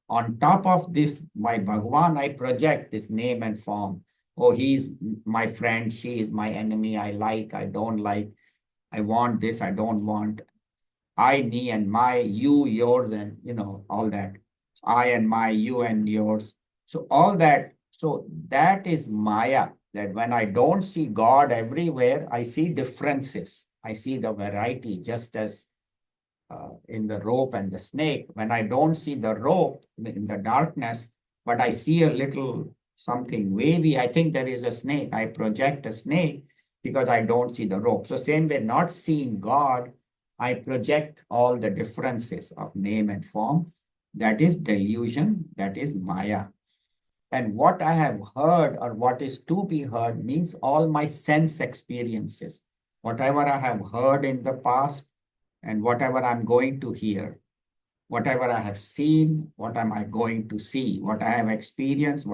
on top of this, my Bhagwan, I project this name and form. Oh, he's my friend, she is my enemy, I like, I don't like, I want this, I don't want. I, me, and my, you, yours, and all that. I and my, you and yours. So all that, so that is Maya, that when I don't see God everywhere, I see differences. I see the variety, just as in the rope and the snake. When I don't see the rope in the darkness, but I see a little something wavy, I think there is a snake. I project a snake. because I don't see the rope. So same way, not seeing God, I project all the differences of name and form. That is delusion, that is Maya. And what I have heard or what is to be heard means all my sense experiences. Whatever I have heard in the past and whatever I'm going to hear, whatever I have seen, what am I going to see, what I have experienced,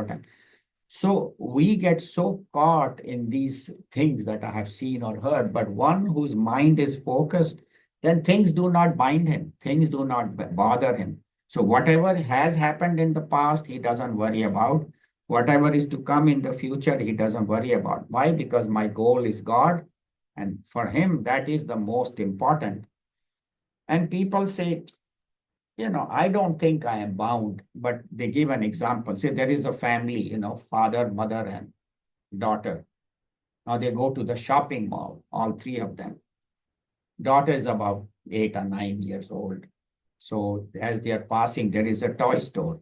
so we get so caught in these things that I have seen or heard, but one whose mind is focused, then things do not bind him, things do not bother him. So whatever has happened in the past, he doesn't worry about. Whatever is to come in the future, he doesn't worry about. Why? Because my goal is God. And for him, that is the most important. And people say, I don't think I am bound, but they give an example. Say there is a family, father, mother, and daughter. Now they go to the shopping mall, all three of them. Daughter is about 8 or 9 years old. So as they are passing, there is a toy store.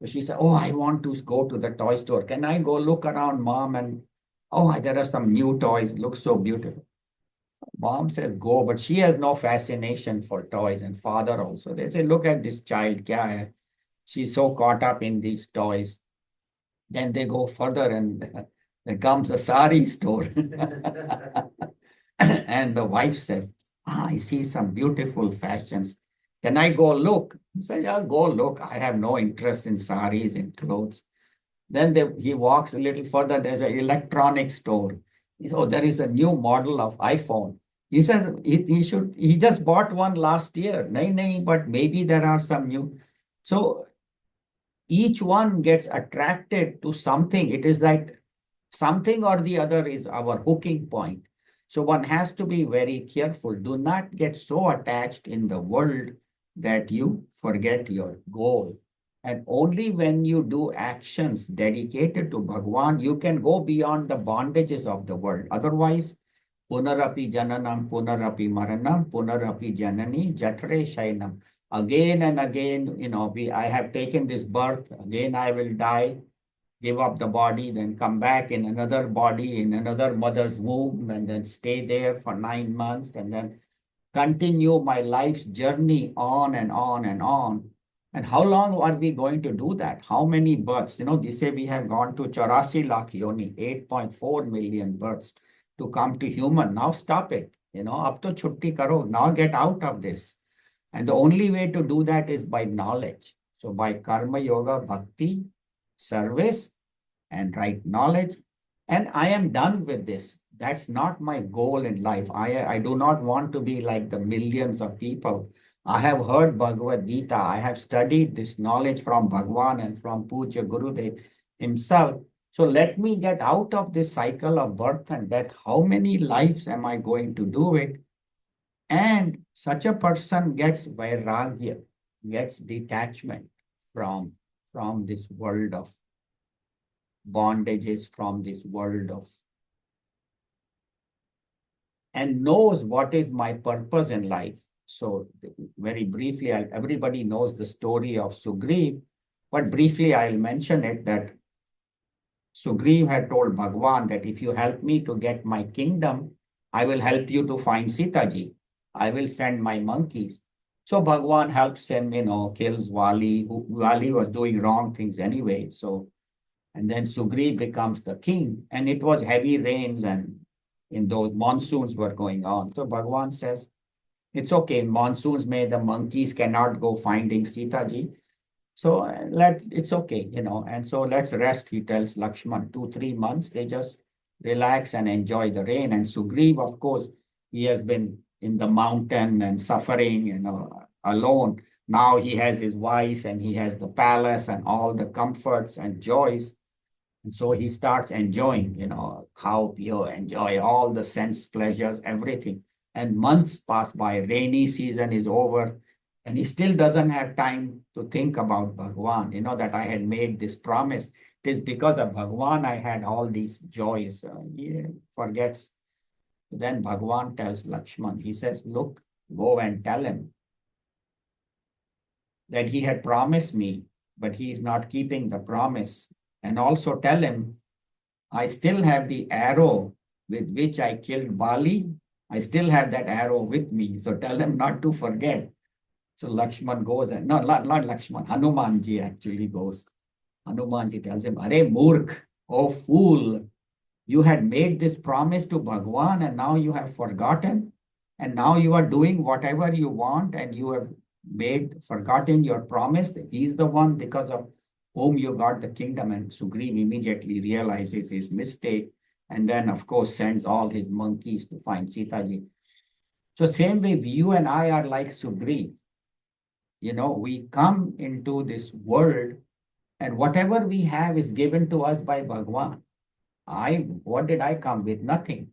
So she said, "Oh, I want to go to the toy store. Can I go look around, mom? And oh, there are some new toys. Looks so beautiful." Mom says, "Go," but she has no fascination for toys, and father also. They say, "Look at this child. Kya hai? She's so caught up in these toys." Then they go further and there comes a sari store. And the wife says, "I see some beautiful fashions. Can I go look?" He said, "Yeah, go look. I have no interest in saris and clothes." Then he walks a little further. There's an electronic store. Oh, there is a new model of iPhone. He says he just bought one last year. Nay, but maybe there are some new. So each one gets attracted to something. It is like something or the other is our hooking point. So one has to be very careful. Do not get so attached in the world that you forget your goal. And only when you do actions dedicated to Bhagwan, you can go beyond the bondages of the world. Otherwise, punarapi jananam, punarapi maranam, punarapi janani, jatre shainam. Again and again, I have taken this birth, again I will die, give up the body, then come back in another body, in another mother's womb, and then stay there for 9 months, and then continue my life's journey on and on and on. And how long are we going to do that? How many births? They say we have gone to 84 lakh yoni, 8.4 million births to come to human. Now stop it. Up to chutti karo. Now get out of this. And the only way to do that is by knowledge. So by karma yoga, bhakti, service, and right knowledge. And I am done with this. That's not my goal in life. I do not want to be like the millions of people. I have heard Bhagavad Gita. I have studied this knowledge from Bhagwan and from Puja Gurudev himself. So let me get out of this cycle of birth and death. How many lives am I going to do it? And such a person gets vairagya, gets detachment from this world of bondages, from this world of, and knows what is my purpose in life. So very briefly, everybody knows the story of Sugriv, but briefly I'll mention it that Sugriv had told Bhagwan that if you help me to get my kingdom, I will help you to find Sitaji. I will send my monkeys. So Bhagwan helps him, kills Wali. Wali was doing wrong things anyway. So, and then Sugriv becomes the king, and it was heavy rains and in those monsoons were going on. So Bhagwan says, it's okay. In monsoons, the monkeys cannot go finding Sitaji. So it's okay, and so let's rest, he tells Lakshman. 2-3 months, they just relax and enjoy the rain. And Sugriv, of course, he has been in the mountain and suffering, alone. Now he has his wife and he has the palace and all the comforts and joys. And so he starts enjoying, how you enjoy all the sense pleasures, everything. And months pass by, rainy season is over, and he still doesn't have time to think about Bhagwan, that I had made this promise. It is because of Bhagwan I had all these joys. He forgets. Then Bhagwan tells Lakshman, he says, look, go and tell him that he had promised me, but he is not keeping the promise. And also tell him, I still have the arrow with which I killed Bali. I still have that arrow with me. So tell them not to forget. So Lakshman goes and no, not Lakshman, Hanumanji actually goes. Hanumanji tells him, Are Murk, oh fool, you had made this promise to Bhagwan and now you have forgotten. And now you are doing whatever you want and you have forgotten your promise. He's the one because of whom you got the kingdom. And Sugriv immediately realizes his mistake and then, of course, sends all his monkeys to find Sitaji. So same way, you and I are like Sugriv. We come into this world and whatever we have is given to us by Bhagwan. What did I come with? Nothing.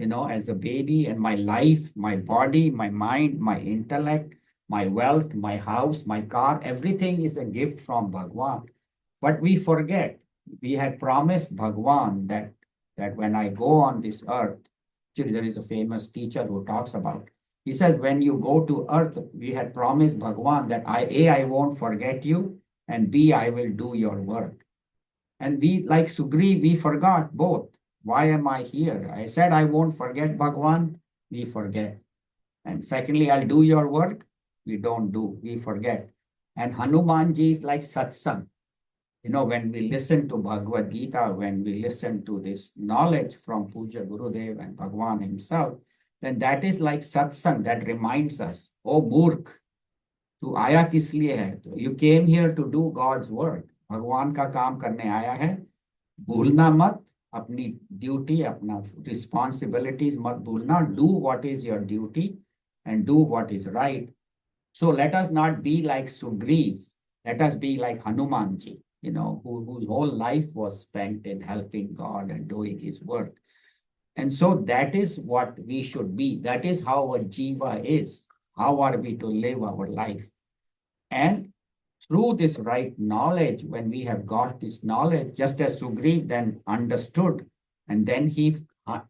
As a baby, and my life, my body, my mind, my intellect, my wealth, my house, my car, everything is a gift from Bhagwan. But we forget. We had promised Bhagwan that when I go on this earth, actually there is a famous teacher who talks about. He says, when you go to earth, we had promised Bhagwan that I won't forget you, and B, I will do your work. And we, like Sugriv, we forgot both. Why am I here? I said I won't forget Bhagwan, we forget. And secondly, I'll do your work, we don't do, we forget. And Hanumanji is like satsang. When we listen to Bhagavad Gita, when we listen to this knowledge from Puja Gurudev and Bhagwan himself, then that is like satsang that reminds us, oh Murk, तू आया किस लिए है? तो you came here to do God's work. भगवान का काम करने आया है. भूलना मत अपनी ड्यूटी, अपना responsibilities मत भूलना. Do what is your duty and do what is right. So let us not be like Sugriv. Let us be like Hanumanji, whose whole life was spent in helping God and doing his work. And so that is what we should be. That is how a jiva is. How are we to live our life? And through this right knowledge, when we have got this knowledge, just as Sugriv then understood, and then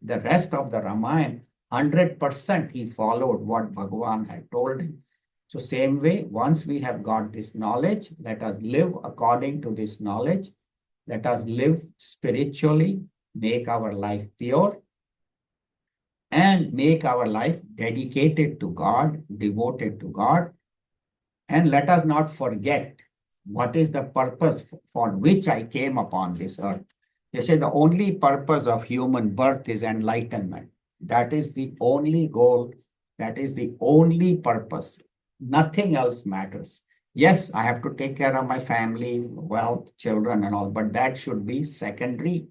the rest of the Ramayana, 100% he followed what Bhagavan had told him. So same way, once we have got this knowledge, let us live according to this knowledge. Let us live spiritually, make our life pure, and make our life dedicated to God, devoted to God. And let us not forget what is the purpose for which I came upon this earth. They say the only purpose of human birth is enlightenment. That is the only goal. That is the only purpose. Nothing else matters. Yes, I have to take care of my family, wealth, children, and all, but that should be secondary.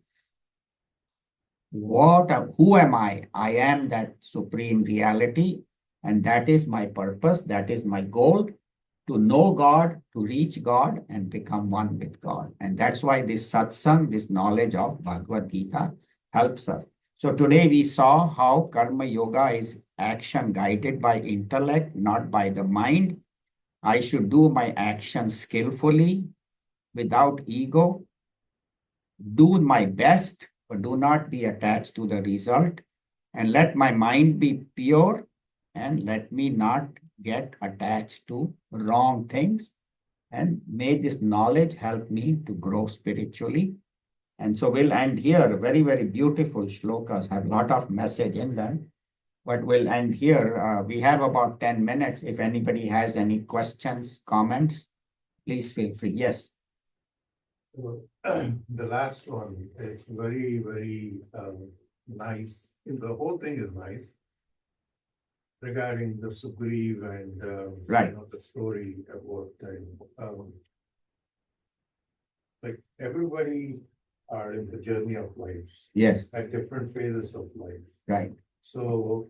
Who am I? I am that supreme reality, and that is my purpose. That is my goal, to know God, to reach God, and become one with God. And that's why this satsang, this knowledge of Bhagavad Gita, helps us. So today we saw how karma yoga is action guided by intellect, not by the mind. I should do my action skillfully, without ego, do my best, but do not be attached to the result, and let my mind be pure, and let me not get attached to wrong things. And may this knowledge help me to grow spiritually. And so we'll end here. Very, very beautiful shlokas, have a lot of message in them. But we'll end here. We have about 10 minutes. If anybody has any questions, comments, please feel free. Yes. The last one is very, very nice. The whole thing is nice regarding the Sugriv and Right. The story about like everybody are in the journey of life. Yes. At different phases of life. Right. So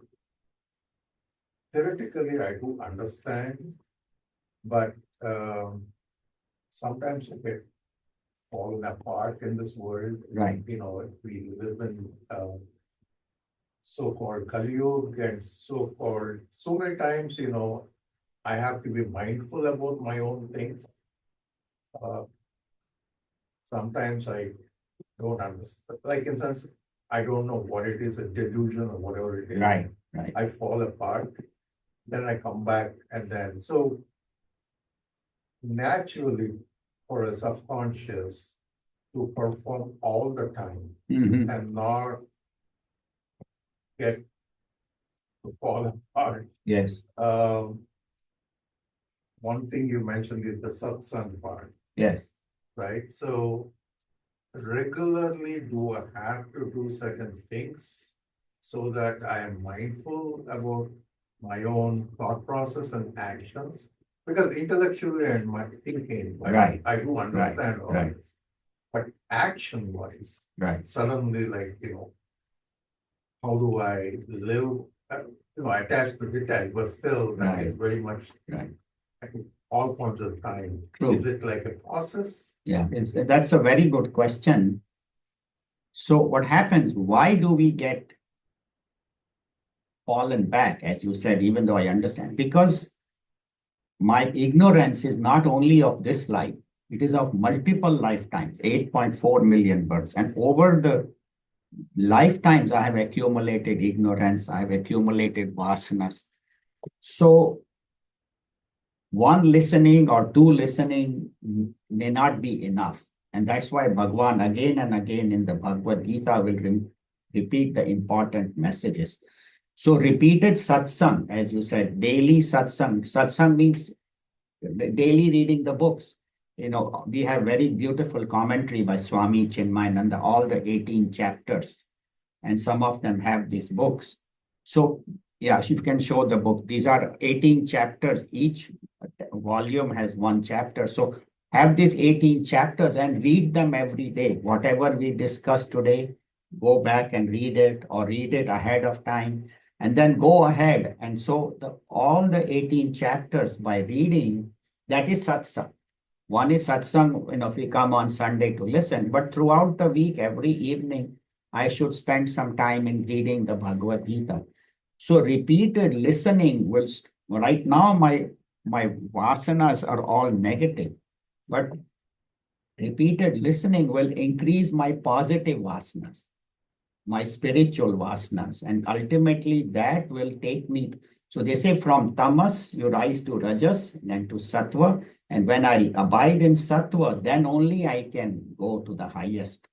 theoretically, I do understand, but sometimes I get fallen apart in this world. Right. We live in so-called Kali Yuga and so-called, so many times, I have to be mindful about my own things. Sometimes I don't understand, like in sense, I don't know what it is, a delusion or whatever it is. Right. Right. I fall apart, then I come back, and then, so naturally, for a subconscious to perform all the time Mhm. and not get to fall apart. Yes, One thing you mentioned is the satsang part, yes, right? So regularly do I have to do certain things so that I am mindful about my own thought process and actions? Because intellectually and my thinking, Right, I do understand all right. this. But action wise, right, suddenly how do I live? Attached to detached, but still that is Right. very much right. at all points of time. True. Is it like a process? Yeah, that's a very good question. So what happens? Why do we get fallen back, as you said, even though I understand? Because my ignorance is not only of this life, it is of multiple lifetimes, 8.4 million births. And over the lifetimes, I have accumulated ignorance, I have accumulated vasanas. So one listening or two listening may not be enough. And that's why Bhagwan again and again in the Bhagavad Gita will repeat the important messages. So repeated satsang, as you said, daily satsang. Satsang means daily reading the books. We have very beautiful commentary by Swami Chinmayananda, all the 18 chapters, and some of them have these books. So, yeah, you can show the book. These are 18 chapters. Each volume has one chapter. So have these 18 chapters and read them every day. Whatever we discussed today, go back and read it or read it ahead of time and then go ahead. And so all the 18 chapters by reading, that is satsang. One is satsang, if we come on Sunday to listen, but throughout the week, every evening, I should spend some time in reading the Bhagavad Gita. So repeated listening will, right now, my vasanas are all negative, but repeated listening will increase my positive vasanas, my spiritual vasanas, and ultimately that will take me. So they say from tamas, you rise to rajas, then to sattva. And when I abide in sattva, then only I can go to the highest.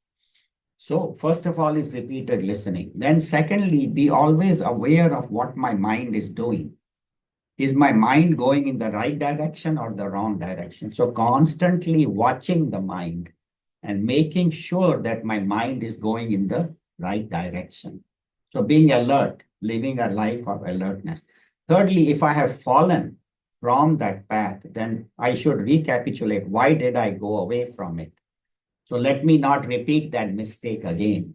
So first of all is repeated listening. Then secondly, be always aware of what my mind is doing. Is my mind going in the right direction or the wrong direction? So constantly watching the mind and making sure that my mind is going in the right direction. So being alert, living a life of alertness. Thirdly, if I have fallen from that path, then I should recapitulate. Why did I go away from it? So let me not repeat that mistake again.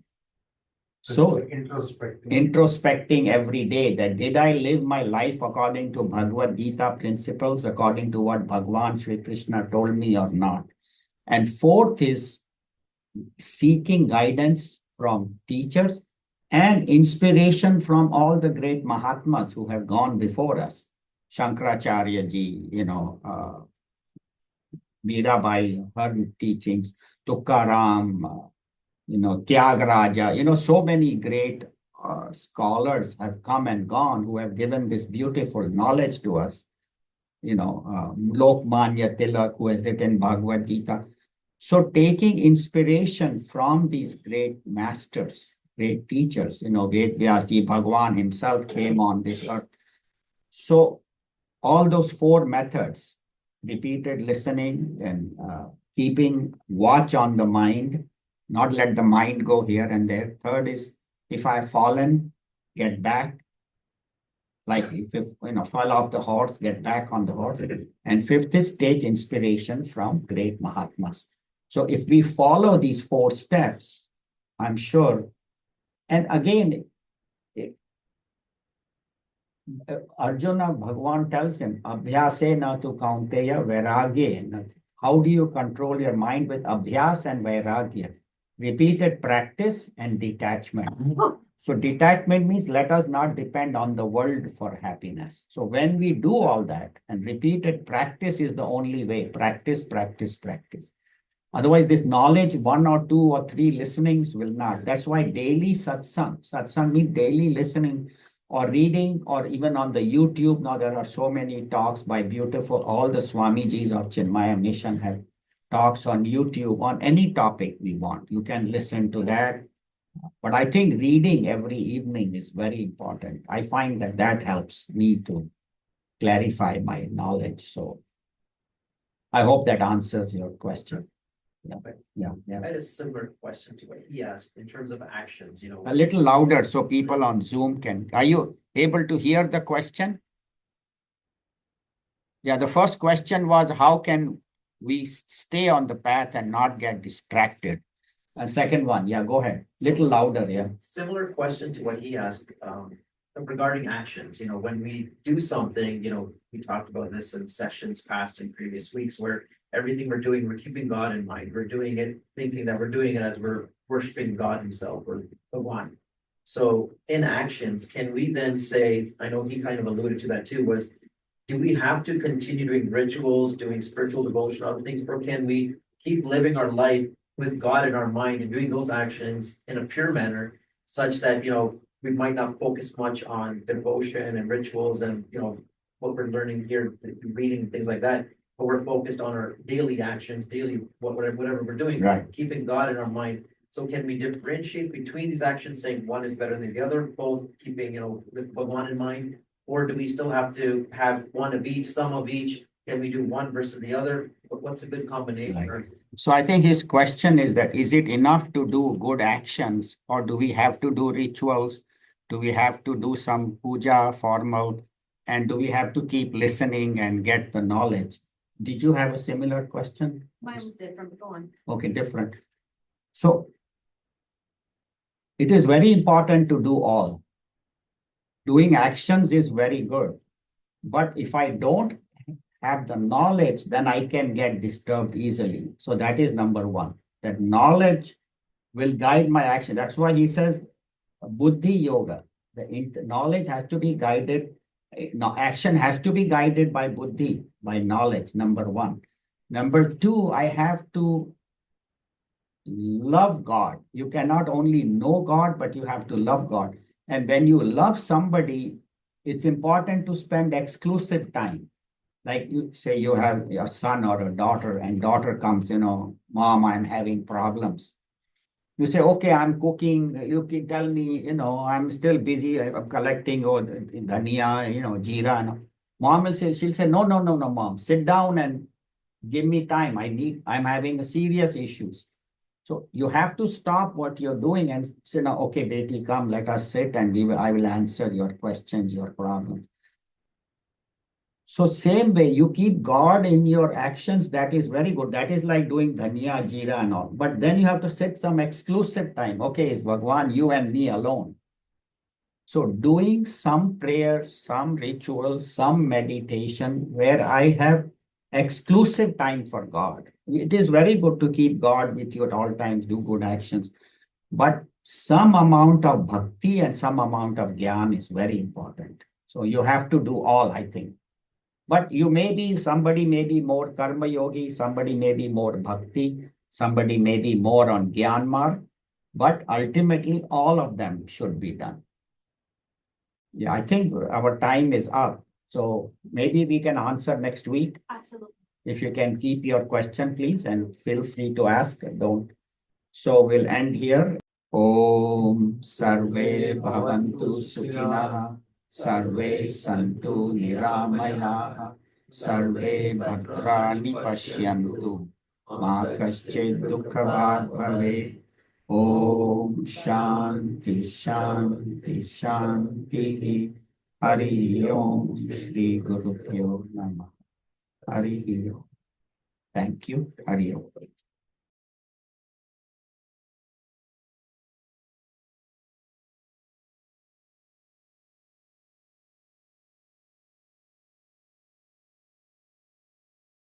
So introspecting every day, that did I live my life according to Bhagavad Gita principles, according to what Bhagwan Sri Krishna told me or not? And fourth is seeking guidance from teachers and inspiration from all the great Mahatmas who have gone before us. Shankaracharya ji, Mirabai, her teachings, Tukaram, Tyagaraja, so many great scholars have come and gone who have given this beautiful knowledge to us. Lokmanya Tilak, who has written Bhagavad Gita. So taking inspiration from these great masters, great teachers, Ved Vyasji, Bhagwan himself came on this earth. So all those four methods, repeated listening and keeping watch on the mind, not let the mind go here and there. Third is, if I've fallen, get back. Like if fall off the horse, get back on the horse. And fifth is take inspiration from great Mahatmas. So if we follow these four steps, I'm sure, and again, Arjuna, Bhagwan tells him, Abhyase na tu kaunteya vairagya. How do you control your mind with abhyas and vairagya? Repeated practice and detachment. So detachment means let us not depend on the world for happiness. So when we do all that, and repeated practice is the only way, practice, practice, practice. Otherwise, this knowledge, one or two or three listenings will not. That's why daily satsang. Satsang means daily listening or reading, or even on the YouTube. Now there are so many talks by all the Swamijis of Chinmaya Mission have talks on YouTube on any topic we want. You can listen to that. But I think reading every evening is very important. I find that that helps me to clarify my knowledge. So I hope that answers your question. Yeah, yeah, I yeah. had a similar question to what he asked in terms of actions, A little louder so people on Zoom can. Are you able to hear the question? Yeah, the first question was how can we stay on the path and not get distracted? And second one, yeah, go ahead. Little louder, yeah. Similar question to what he asked, regarding actions, when we do something, we talked about this in sessions past in previous weeks where everything we're doing, we're keeping God in mind. We're doing it, thinking that we're doing it as we're worshiping God himself or the one. So in actions, can we then say, I know he kind of alluded to that too, was do we have to continue doing rituals, doing spiritual devotion, other things, or can we keep living our life with God in our mind and doing those actions in a pure manner, such that, we might not focus much on devotion and rituals and, what we're learning here, reading and things like that, but we're focused on our daily actions, daily, whatever we're doing, Right. keeping God in our mind. So can we differentiate between these actions, saying one is better than the other, both keeping, with one in mind? Or do we still have to have one of each, some of each? Can we do one versus the other? What's a good combination? Right. So I think his question is that, is it enough to do good actions or do we have to do rituals? Do we have to do some puja formal? And do we have to keep listening and get the knowledge? Did you have a similar question? Mine was different, but go on. Okay, different. So it is very important to do all. Doing actions is very good. But if I don't have the knowledge, then I can get disturbed easily. So that is number one. That knowledge will guide my action. That's why he says Buddhi Yoga. The knowledge has to be guided. No, action has to be guided by Buddhi, by knowledge, number one. Number two, I have to love God. You cannot only know God, but you have to love God. And when you love somebody, it's important to spend exclusive time. Like you say, you have your son or a daughter, and daughter comes, Mom, I'm having problems. You say, okay, I'm cooking. You can tell me, I'm still busy. I'm collecting the dhania, jeera. Mom will say, she'll say, no, no, no, no, Mom, sit down and give me time. I'm having serious issues. So you have to stop what you're doing and say, no, okay, Beti, come, let us sit and I will answer your questions, your problems. So same way, you keep God in your actions, that is very good. That is like doing dhania, jeera and all. But then you have to set some exclusive time. Okay, it's Bhagwan, you and me alone. So doing some prayer, some ritual, some meditation where I have exclusive time for God. It is very good to keep God with you at all times, do good actions. But some amount of bhakti and some amount of gyan is very important. So you have to do all, I think. But somebody may be more karma yogi, somebody may be more bhakti, somebody may be more on gyan marg, but ultimately all of them should be done. Yeah, I think our time is up. So maybe we can answer next week. Absolutely. If you can keep your question, please, and feel free to ask. Don't. So we'll end here. Om Sarve Bhavantu Sukhinaha. Sarve Santu Niramayaha. Sarve Bhadrani Pashyantu. Ma Kaschid Dukhabhag Bhave. Om Shanti Shanti Shanti. Hari Om Shri Guru Pyo Namah. Hari Om. Thank you. Hari Om.